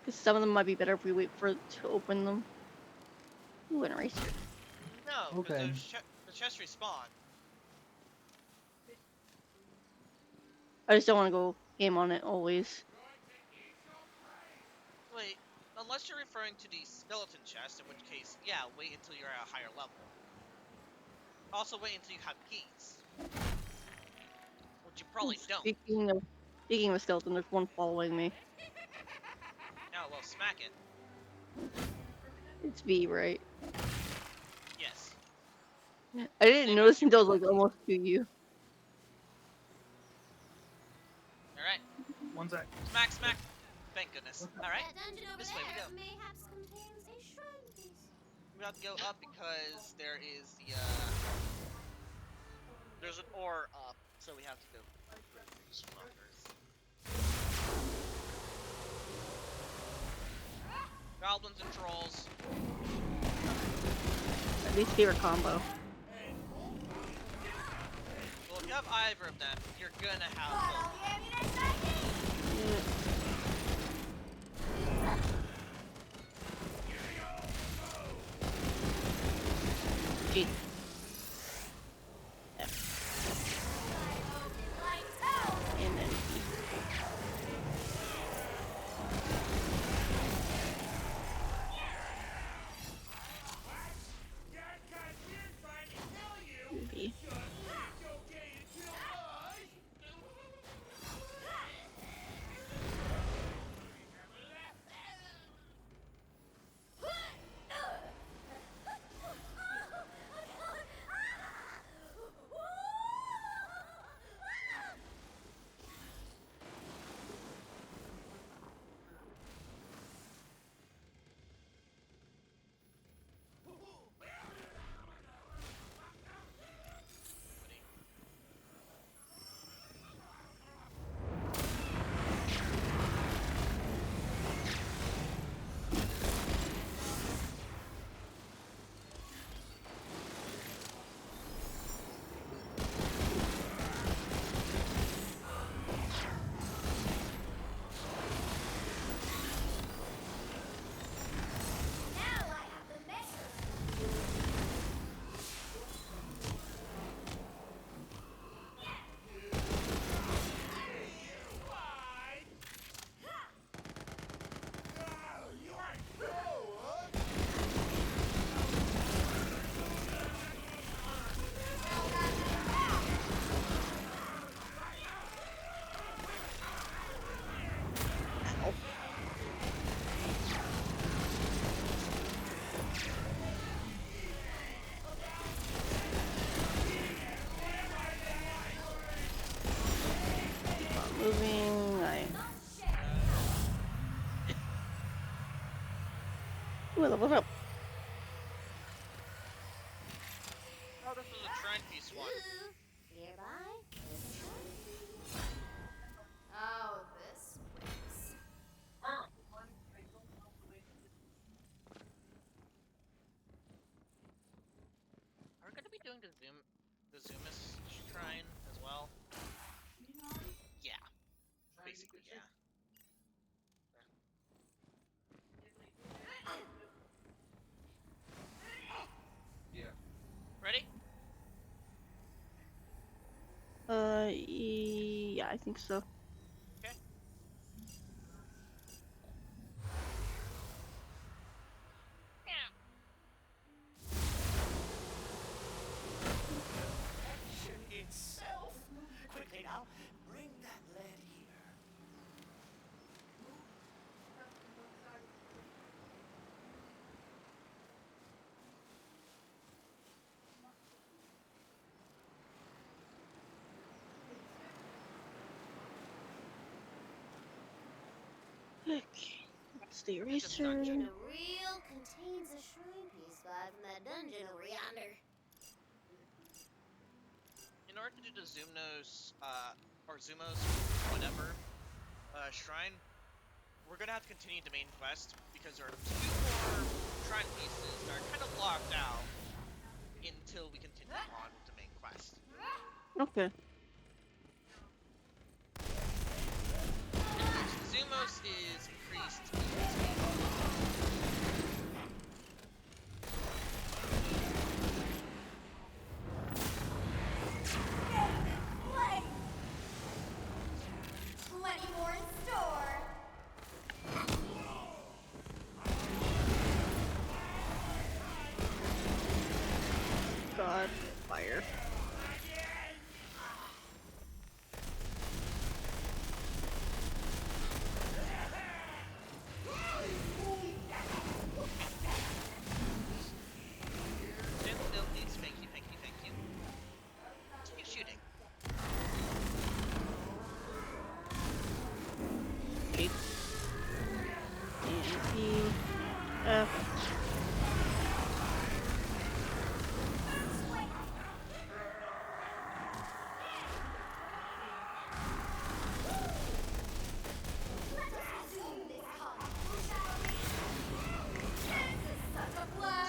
Because some of them might be better if we wait for to open them. Ooh, an eraser. No, because Okay. the chest respawn. I just don't want to go game on it always. Wait, unless you're referring to the skeleton chest, in which case, yeah, wait until you're at a higher level. Also, wait until you have keys. Which you probably don't. Speaking of skeleton, there's one following me. Now, well, smack it. It's V, right? Yes. I didn't notice until I was like almost to you. Alright. One sec. Smack. Thank goodness. Alright. This way we go. Mayhaps contains a shrine piece. We have to go up because there is the, there's an ore up, so we have to go through these fuckers. Goblins and trolls. At least favorite combo. Well, if you have either of them, you're gonna have both. Gee. And then B. Ooh, I leveled up. Oh, this is a shrine piece one. Ooh, nearby is a shrine. Oh, this place. Are we gonna be doing the Zoomus shrine as well? Yeah, basically, yeah. Ready? Yeah, I think so. Okay. Action itself. Quickly now, bring that lead here. Okay, that's the Look at this eraser. dungeon. The reel contains a shrine piece vibe from that dungeon over yonder. In order to do the Zoomnos, or Zoomos, whatever, shrine, we're gonna have to continue the main quest because there are 2 more shrine pieces that are kind of locked out until we continue on with the main quest. Okay. Zoomos is increased. Plenty more in store. God, fire. Stand still, please. Thank you, thank you, thank you. Keep shooting. H and P F.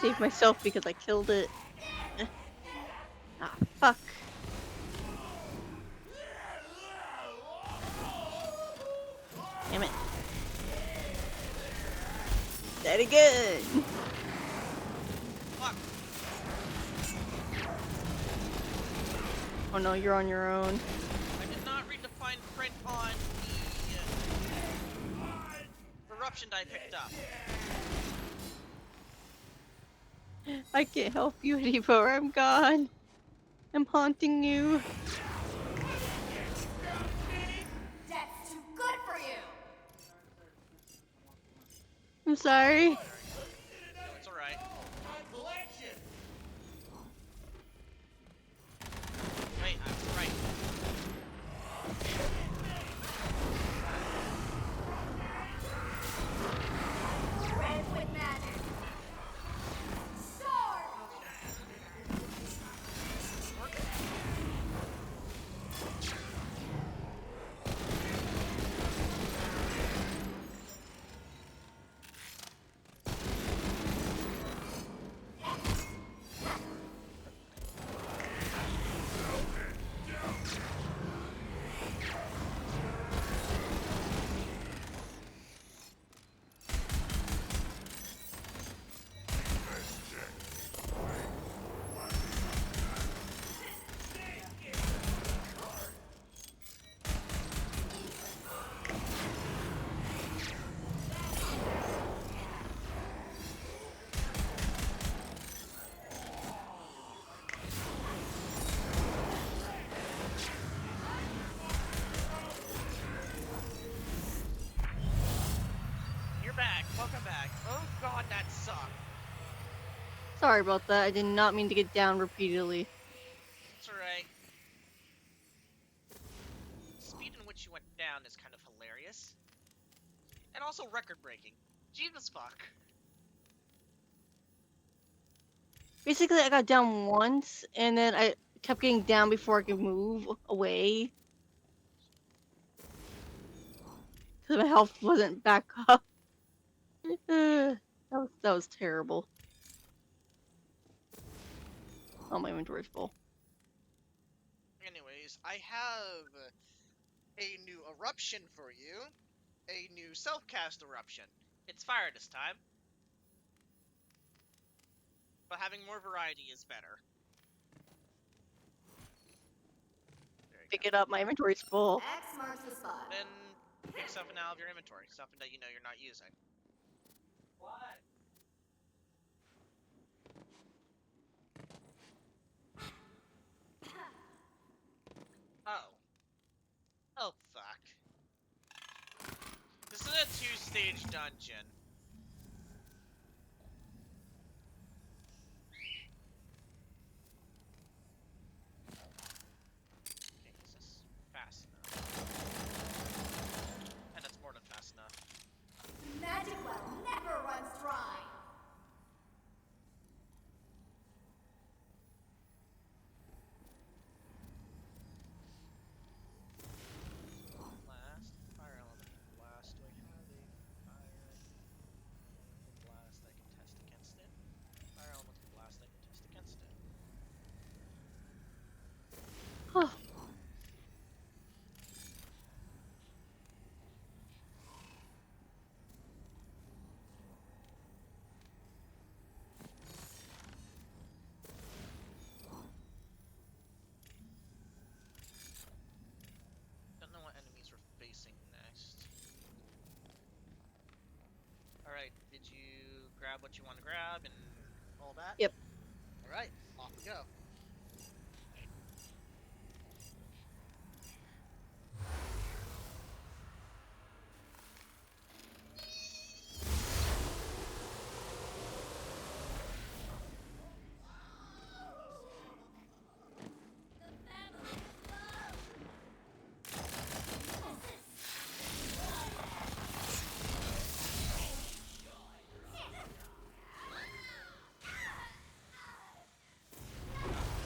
Save myself because I killed it. Ah, fuck. Damn it. That again. Fuck. Oh no, you're on your own. I did not read the fine print on the eruption I picked up. I can't help you anymore. I'm gone. I'm haunting you. That's too good for you. I'm sorry. No, it's alright. Wait, I was right. Red with magic. Sword. You're back. Welcome back. Oh god, that sucked. Sorry about that. I did not mean to get down repeatedly. It's alright. The speed in which you went down is kind of hilarious. And also record-breaking. Jesus fuck. Basically, I got down once, and then I kept getting down before I could move away. Because my health wasn't back up. That was terrible. Oh, my inventory's full. Anyways, I have a new eruption for you. A new self-cast eruption. It's fire this time, but having more variety is better. There you Pick go. it up, my inventory's full. X marks the spot. Then pick something out of your inventory, something that you know you're not using. What? Oh. Oh, fuck. This is a 2-stage dungeon. Okay, is this fast enough? And that's more than fast enough. Magic well never runs dry. Blast. Fire elemental blast. Do I have a fire elemental blast I can test against it? Fire elemental blast I can test against it. Oh, Don't know what enemies we're facing next. Alright, did you grab what you want to grab and all that? Yep. Alright, off we go.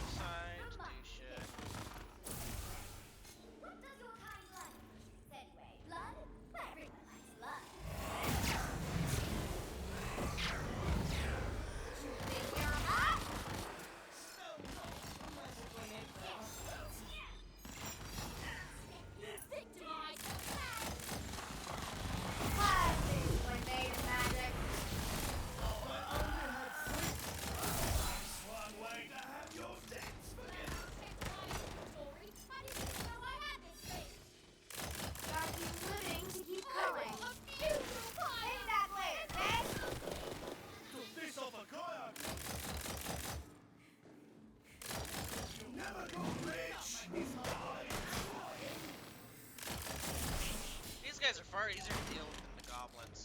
Inside to do shit. What does your kind blood produce anyway? Blood? Everyone likes blood. You think you're hot? Victimize yourself! Plastic when made of magic. One way to have your debts forgiven. Inventory? How did you know I had this thing? Gotta keep living to keep going. Abuse your fire! Payback later, okay? Took this off a kayak. You'll never go rich. These guys are far easier to deal with than the goblins.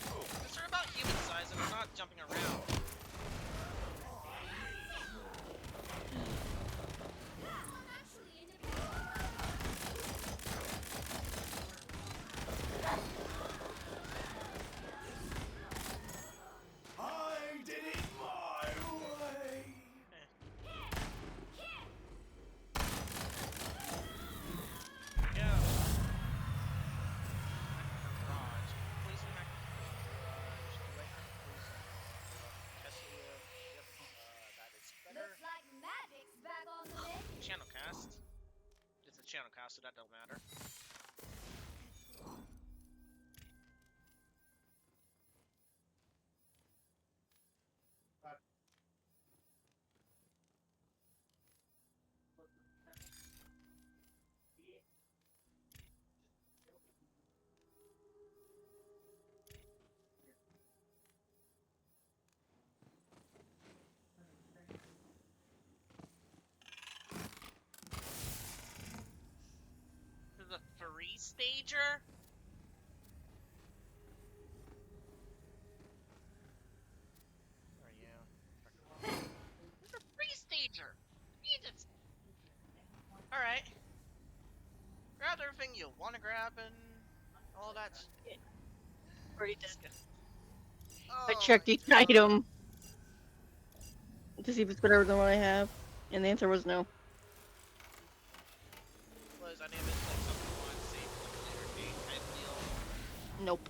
Because they're about human size and they're not jumping around. I'm actually independent. I did it my way. Yeah. Garage. Poison garage. Do I have poison? Tessia. Yep. That is better. Looks like magic's back on the menu. Channel cast. It's a channel cast, so that don't matter. This is a 3-stager? Where are you? This is a 3-stager! Jesus! Alright. Grab everything you want to grab and all that. already did. Oh I checked my each God. item. to see if it's better than what I have, and the answer was no. Was any of it like something you wanted to save for like a later date type deal? Nope.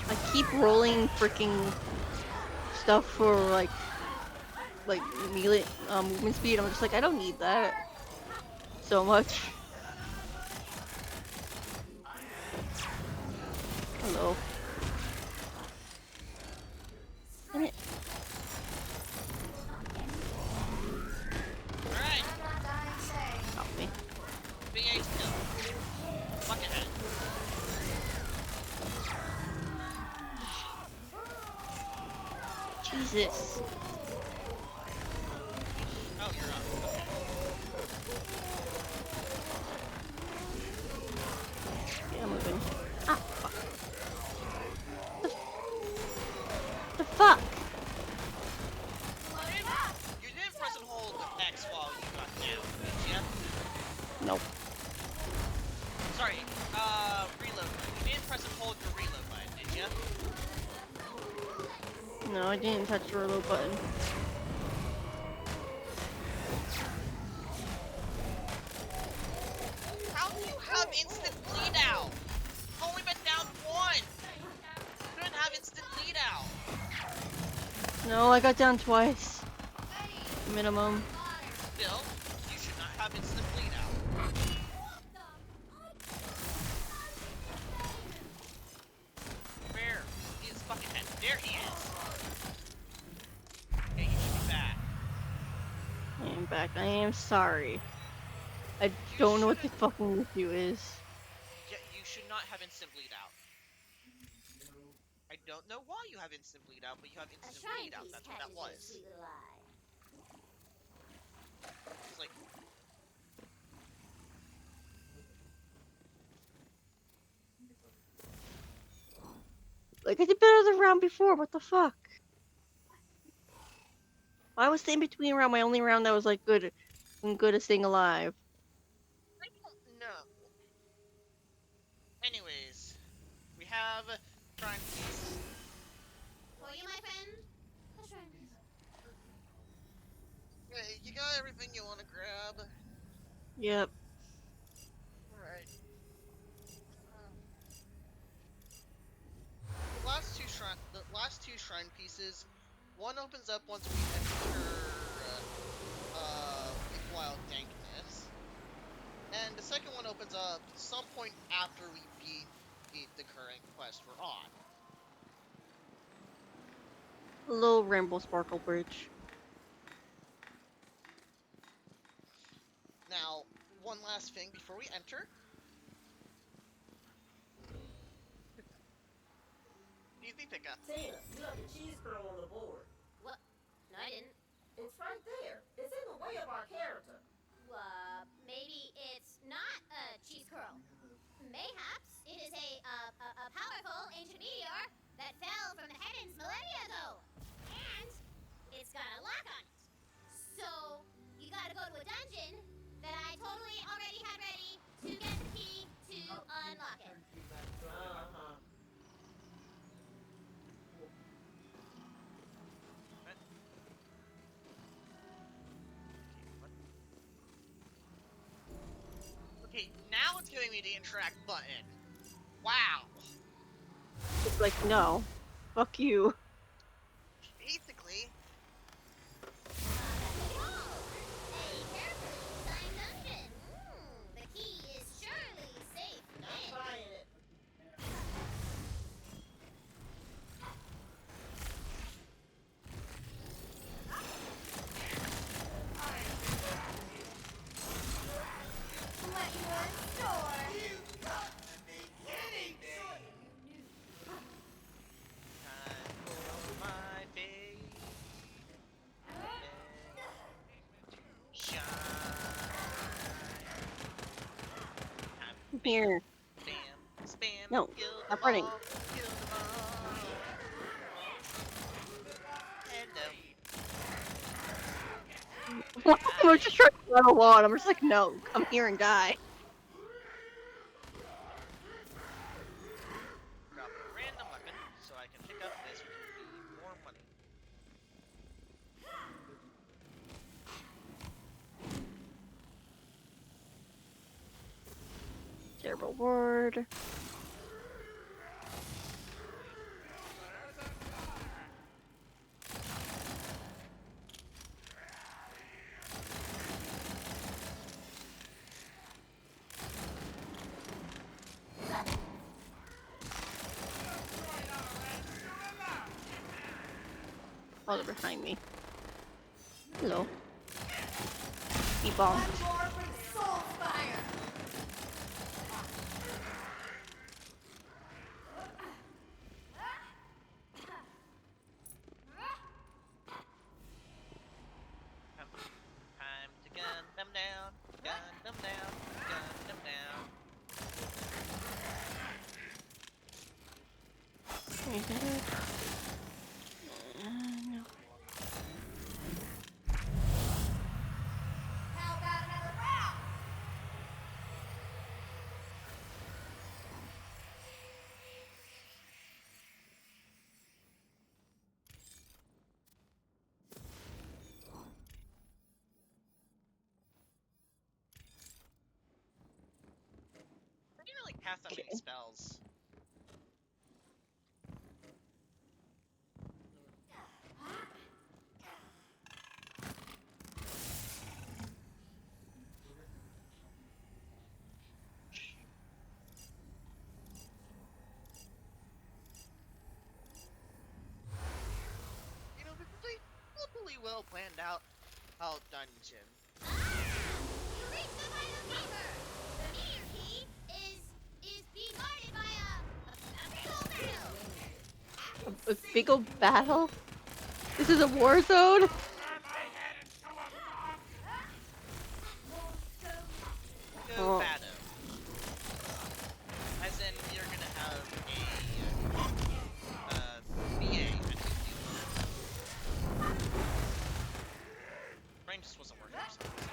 I keep rolling freaking stuff for like melee movement speed. I'm just like, I don't need that so much. Hello. Damn it. Alright, Stop me. big ace kill. Buckethead. Jesus. Oh, you're up. Yeah, I'm moving. Ah, fuck. The fuck? You didn't press and hold X while you got down, did ya? Nope. Sorry, reload button. You didn't press and hold your reload button, did ya? No, I didn't touch the reload button. How do you have instant bleed out? You've only been down one! You couldn't have instant bleed out! No, I got down twice. Minimum. Still, you should not have instant bleed out. Where is Buckethead? There he is! Okay, you should be back. I am back. I am sorry. I don't know what the fucking issue is. Yeah, you should not have instant bleed out. I don't know why you have instant bleed out, but you have instant bleed out. That's what that was. It's like, Like, I did better the round before. What the fuck? Why was the in between round my only round that was like good at staying alive? I don't know. Anyways, we have Shrine Piece. For you, my friend, a shrine piece. Hey, you got everything you want to grab? Yep. Alright. The last two shrine pieces, one opens up once we enter Wild Dankness, and the second one opens up some point after we beat the current quest we're on. Hello, Rainbow Sparkle Bridge. Now, one last thing before we enter. Easy pickup. Tina, you left the cheese curl on the board. What? No, I didn't. It's right there. It's in the way of our character. Maybe it's not a cheese curl. Mayhaps it is a powerful ancient meteor that fell from the heavens millennia ago. And it's got a lock on it. So, you gotta go to a dungeon that I totally already had ready to get the key to unlock it. Uh-huh. Okay, now it's giving me the interact button. Wow. It's like, no. Fuck you. Basically, A carefully designed dungeon. The key is surely safe Not within. trying it. What you want in store? time for my face to shine. Time Here. spam, spam, No, kill stop them running. all, kill them all. Hello. I'm just trying to run a wall, and I'm just like, no, come here and die. Drop a random weapon so I can pick up this, which will be more money. Their reward. Oh, they're behind me. Hello. Be bombed. One more for the soul fire. Time to gun them down, gun them down, gun them down. Is that it? No. How about another round? I didn't really cast that many Okay. spells. You know, this is a hopefully well planned out dungeon. You reached the final chamber. The meteor key is being guarded by a big old battle. A big old battle? This is a war zone? Go Oh. Bado. As in, you're gonna have a VA that can do that. Brain just wasn't working for some reason.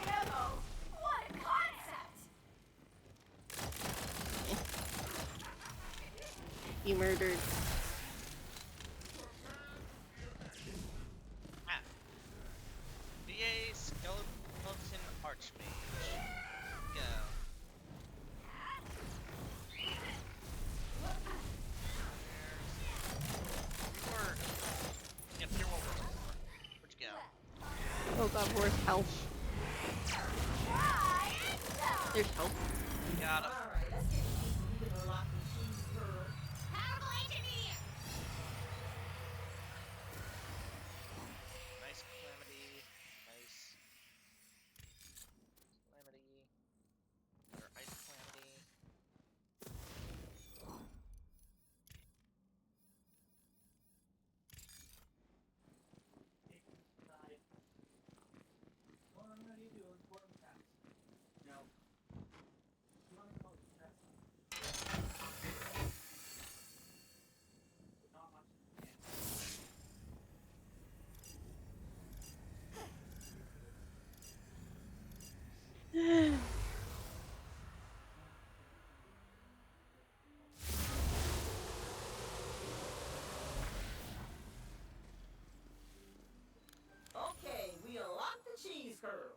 Ammo. What a concept. You murdered. Ah. VA Skeleton Archmage. Go. Yep, you're what we're looking for. Where'd you go? Oh god, where's health? There's health. Got him. Alright, let's get these so we can unlock the cheese girl. Powerful ancient meteor. Nice Calamity. Nice Calamity. Or Ice Calamity. What are you doing? Important task. No. You want to call it task? Not much. Okay, we unlocked the cheese girl.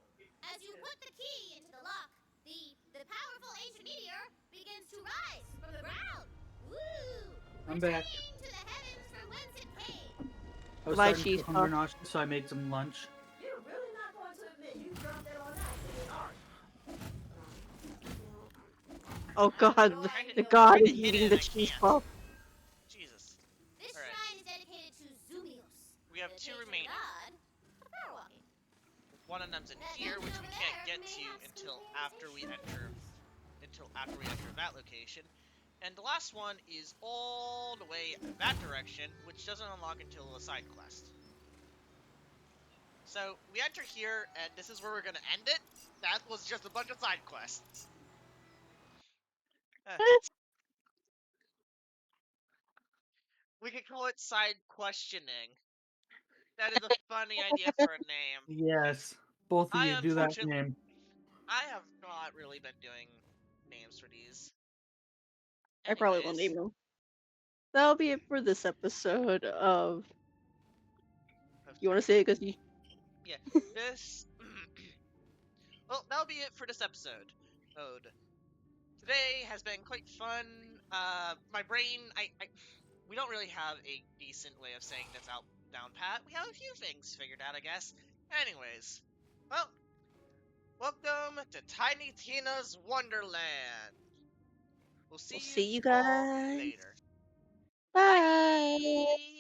As you put the key into the lock, the powerful ancient meteor begins to rise from the ground. Woo! I'm back. Returning to the heavens from whence it came. I was My starting to cheese feel hunger puff. nauseous, so I made some lunch. You're really not going to admit you dropped that on accident, are you? Oh god, the god Trying to is hit eating it the and I cheese can't. puff. Jesus. This All right. shrine is dedicated to Zumios. We have the two patron remaining. god of power walking. One of them's in That here, which dungeon we over can't there get may to have some until after we enter limitations. that location. And the last one is all the way that direction, which doesn't unlock until a side quest. So we enter here, and this is where we're gonna end it. That was just a bunch of side quests. We could call it side questioning. That is a funny idea for a name. Yes. Both of I you do that unfortunately, name. I have not really been doing names for these. I probably won't Anyways, name them. That'll be it for this episode of You want to say it because you. Yeah, this. Well, that'll be it for this episode. Today has been quite fun. My brain, we don't really have a decent way of saying this out down pat. We have a few things figured out, I guess. Anyways, well, welcome to Tiny Tina's Wonderland. We'll We'll see see you you all guys. later. Bye. Bye.